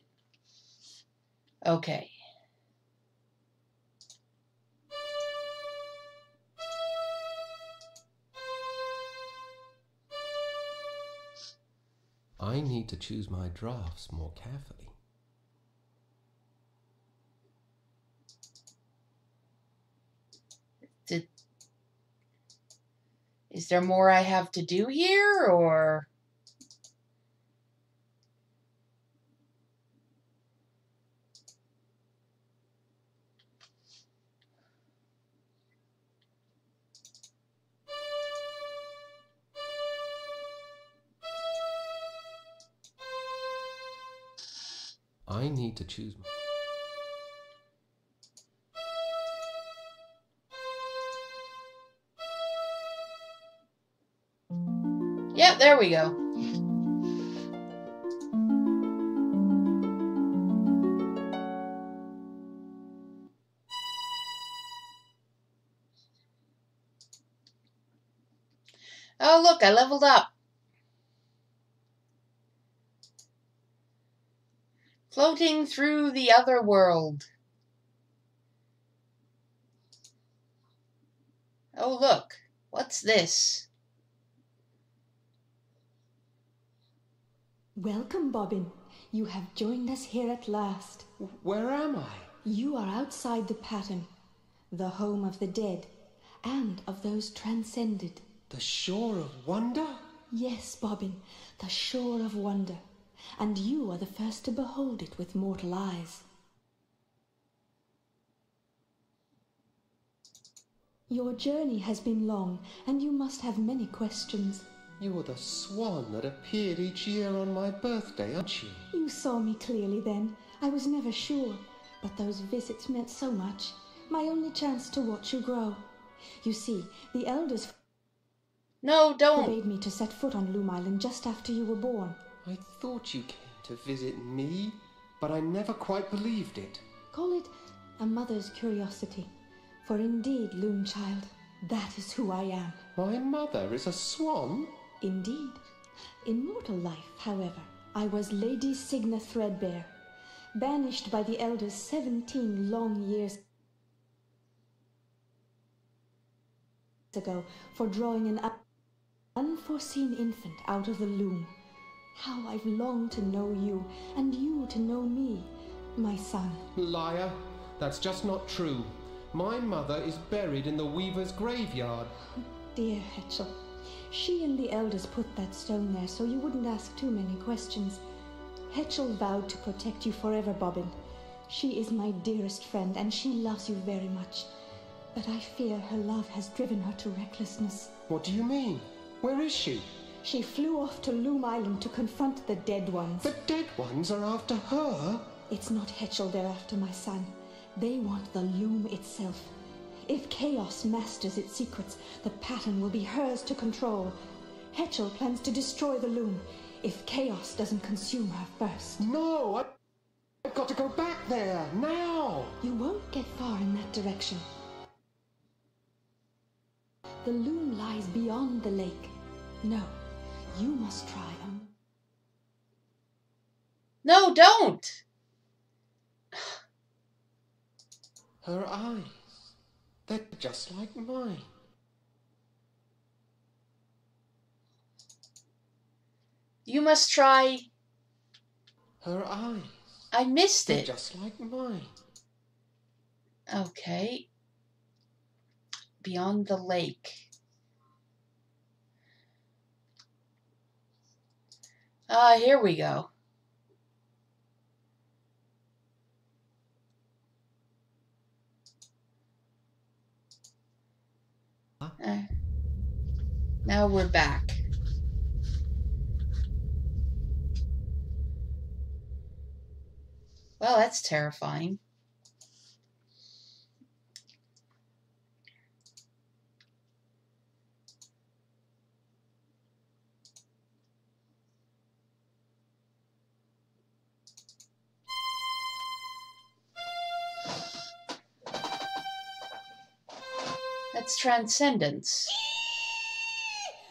Okay. need to choose my drafts more carefully. Is there more I have to do here, or? I need to choose. Yep, there we go. Oh, look, I leveled up. Floating through the other world. Oh, look. What's this? Welcome, Bobbin. You have joined us here at last. Where am I? You are outside the pattern, the home of the dead, and of those transcended. The Shore of Wonder? Yes, Bobbin, the Shore of Wonder. And you are the first to behold it with mortal eyes. Your journey has been long, and you must have many questions. You're the swan that appeared each year on my birthday, aren't you? You saw me clearly then. I was never sure, but those visits meant so much. My only chance to watch you grow. You see, the elders forbade me to set foot on Loom Island just after you were born. I thought you came to visit me, but I never quite believed it. Call it a mother's curiosity. For indeed, Loom Child, that is who I am. My mother is a swan? Indeed. In mortal life, however, I was Lady Signa Threadbare, banished by the elders 17 long years ago for drawing an unforeseen infant out of the loom. How I've longed to know you, and you to know me, my son. Liar, that's just not true. My mother is buried in the weaver's graveyard. Dear Hetchel, she and the elders put that stone there so you wouldn't ask too many questions. Hetchel vowed to protect you forever, Bobbin. She is my dearest friend, and she loves you very much. But I fear her love has driven her to recklessness. What do you mean? Where is she? She flew off to Loom Island to confront the Dead Ones. The Dead Ones are after her? It's not Hetchel they're after, my son. They want the loom itself. If Chaos masters its secrets, the pattern will be hers to control. Hetchel plans to destroy the loom if Chaos doesn't consume her first. No, I've got to go back there, now! You won't get far in that direction. The loom lies beyond the lake. No, you must try them. No, don't! Her eyes, they're just like mine. You must try... Her eyes. I missed they're it. Just like mine. Okay. Beyond the lake. Here we go. Now we're back. Well, that's terrifying. That's transcendence.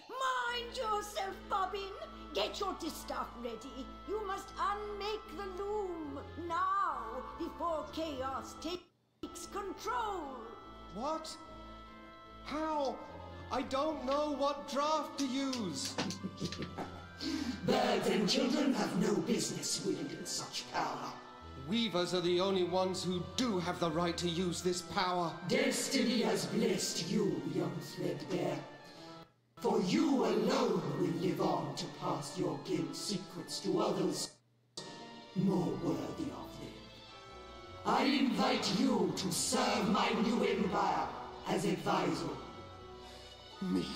Mind yourself, Bobbin. Get your distaff ready. You must unmake the loom now before Chaos takes control. What? How? I don't know what draft to use. Birds and children have no business wielding such power. Weavers are the only ones who do have the right to use this power. Destiny has blessed you, young threadbare. For you alone will live on to pass your guild secrets to others more worthy of them. I invite you to serve my new empire as advisor. Me?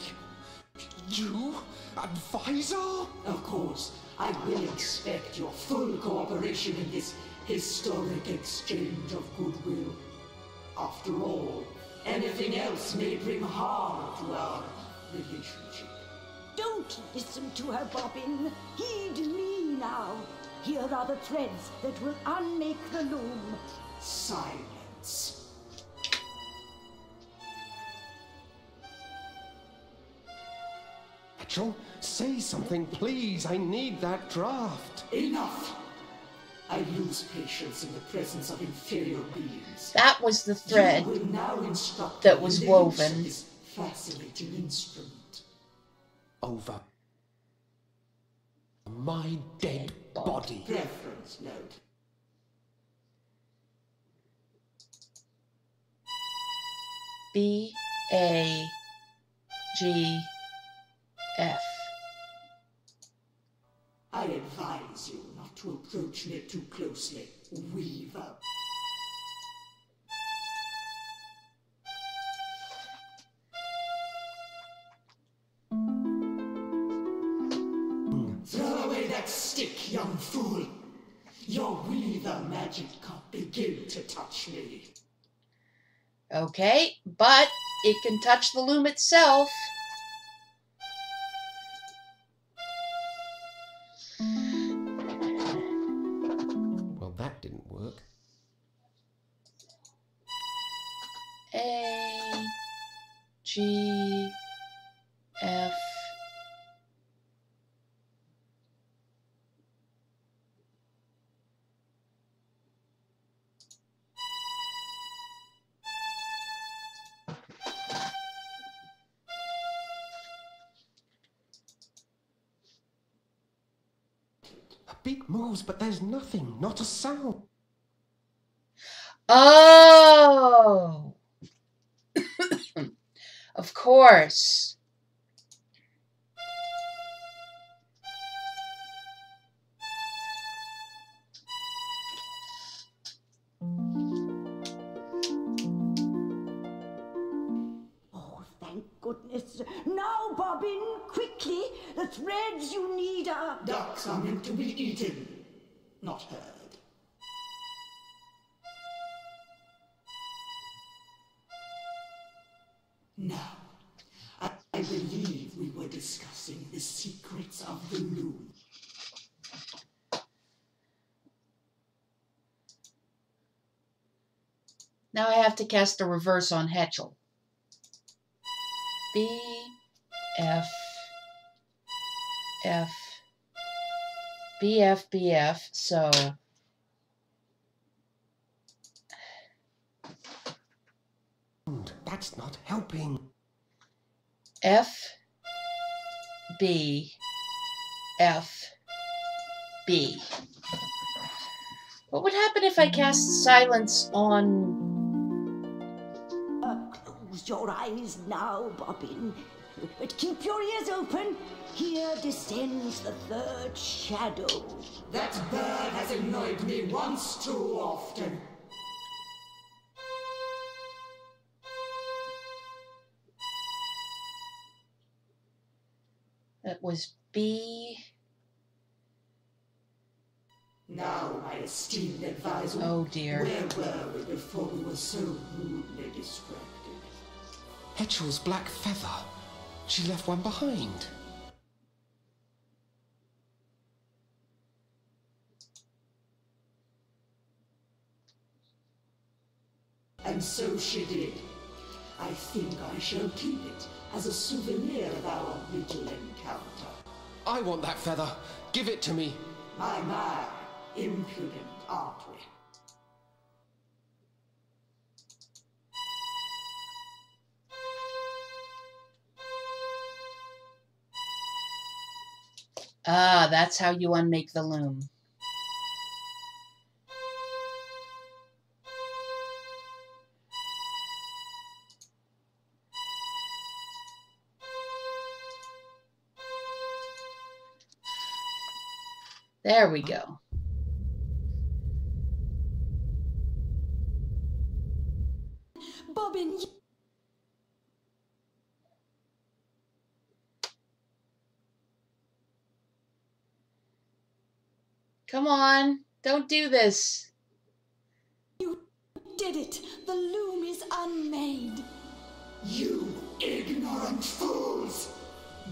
You? Advisor? Of course, I will expect your full cooperation in this historic exchange of goodwill. After all, anything else may bring harm to our relationship. Don't listen to her, Bobbin. Heed me now. Here are the threads that will unmake the loom. Silence. Rachel, say something, please. I need that draft. Enough! I lose patience in the presence of inferior beings. That was the thread You will now instruct that was woven. this fascinating instrument. Over my dead body. Reference note. B-A-G-F. I advise you not to approach me too closely, Weaver. Throw away that stick, young fool. Your Weaver magic can't begin to touch me. Okay, but it can touch the loom itself. Well, that didn't work. A-G-F. A beak moves, but there's nothing, not a sound. Oh! Of course. Oh, thank goodness. Now, Bobbin, quickly. The threads you need are... Ducks are meant to be eaten, not heard. Now, I believe we were discussing the secrets of the loom. Now I have to cast a reverse on Hetchel. B, F, F, B, F, B, F, so... That's not helping. F, B, F, B. What would happen if I cast silence on... Close your eyes now, Bobbin. But keep your ears open. Here descends the third shadow. That bird has annoyed me once too often. That was B... Now, my esteemed advisor, Oh dear. where were we before we were so rudely distracted? Hetchel's black feather. She left one behind. And so she did. I think I shall keep it as a souvenir of our little encounter. I want that feather. Give it to me. My, impudent, aren't we? Ah, that's how you unmake the loom. There we go. Bobbin, Come on, don't do this. you did it. The loom is unmade. You ignorant fools!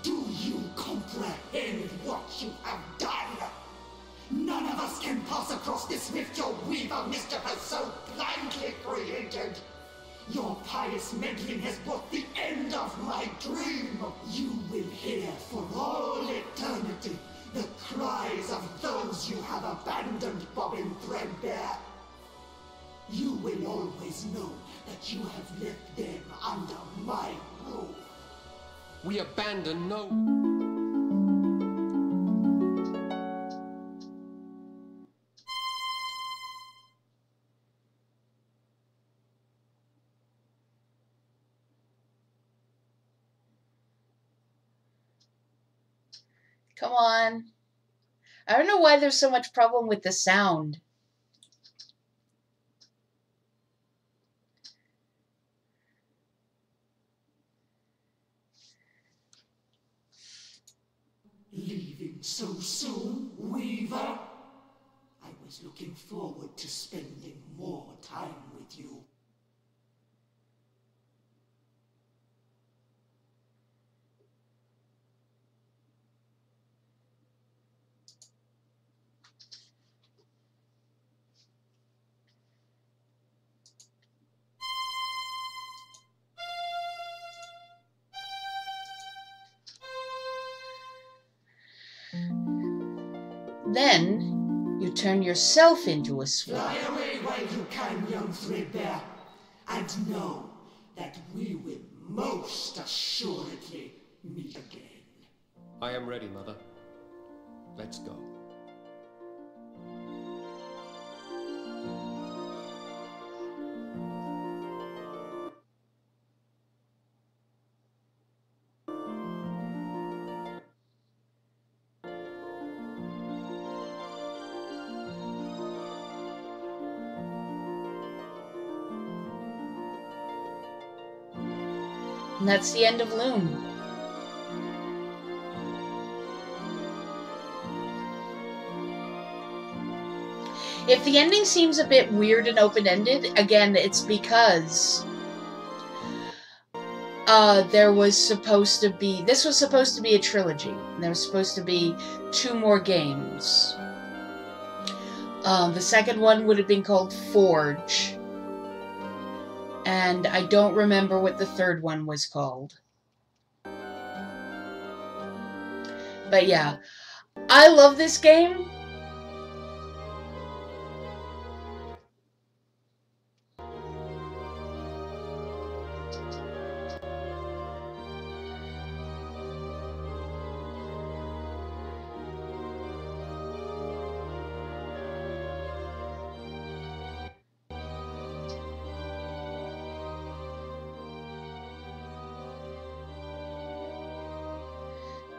Do you comprehend what you have done? None of us can pass across this rift your weaver mischief has so blindly created. Your pious meddling has brought the end of my dream. You will hear for all eternity the cries of those you have abandoned, Bobbin Threadbare. You will always know that you have left them under my rule. We abandon no... Come on. I don't know why there's so much problem with the sound. Leaving so soon, Weaver? I was looking forward to spending more time with you. Then, you turn yourself into a swan. Fly away while you can, young Threadbare, and know that we will most assuredly meet again. I am ready, Mother. Let's go. And that's the end of Loom. If the ending seems a bit weird and open-ended, again, it's because this was supposed to be a trilogy. There was supposed to be 2 more games. The second one would have been called Forge. And I don't remember what the third one was called. But yeah, I love this game.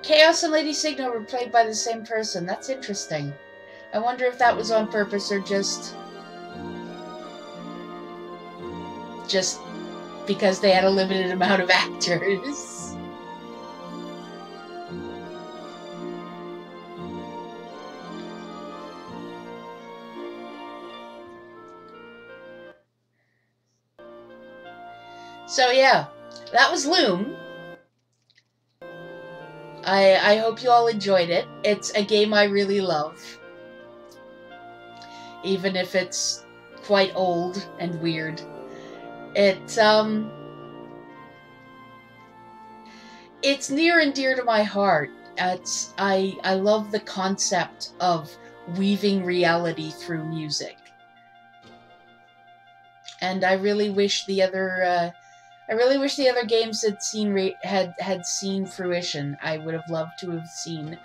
Chaos and Lady Signo were played by the same person. That's interesting. I wonder if that was on purpose or just because they had a limited amount of actors. So yeah, that was Loom. I hope you all enjoyed it. It's a game I really love. Even if it's quite old and weird. It's near and dear to my heart. I love the concept of weaving reality through music. And I really wish the other games had seen fruition. I would have loved to have seen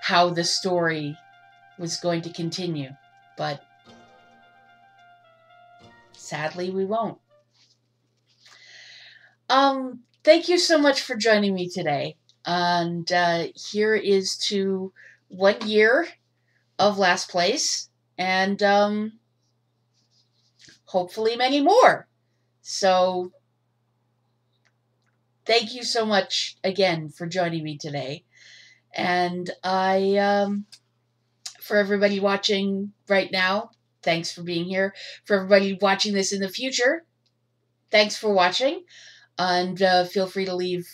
how the story was going to continue. But sadly, we won't. Thank you so much for joining me today. And here is to 1 year of LastPlays, and hopefully many more. So thank you so much again for joining me today. And for everybody watching right now, thanks for being here. For everybody watching this in the future, thanks for watching. And feel free to leave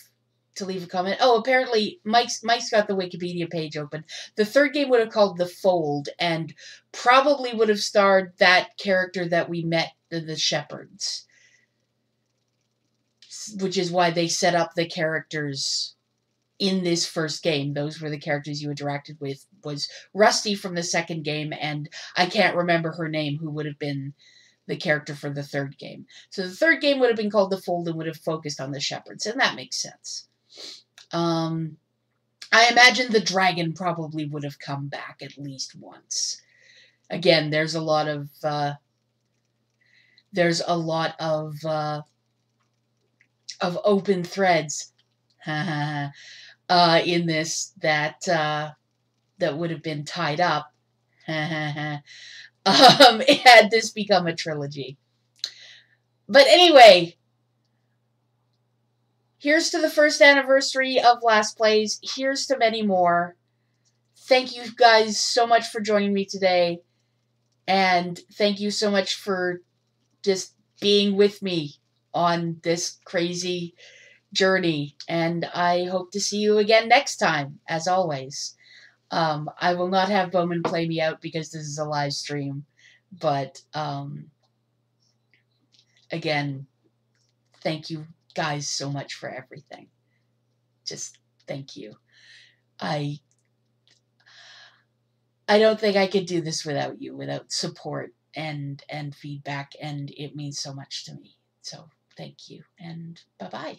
a comment. Oh, apparently Mike's got the Wikipedia page open. The third game would have called The Fold, and probably would have starred that character that we met, the shepherds. Which is why they set up the characters in this first game. Those were the characters you interacted with. Was Rusty from the second game, and I can't remember her name, who would have been the character for the third game. So the third game would have been called The Fold and would have focused on the shepherds, and that makes sense. I imagine the dragon probably would have come back at least once. Again, there's a lot of open threads in this that would have been tied up had this become a trilogy. But anyway, here's to the first anniversary of LastPlays. Here's to many more. Thank you guys so much for joining me today. And thank you so much for just being with me on this crazy journey. And I hope to see you again next time, as always. I will not have Bowman play me out because this is a live stream. But, again, thank you guys so much for everything. Just thank you. I don't think I could do this without you, without support and feedback, and it means so much to me. So thank you, and bye-bye.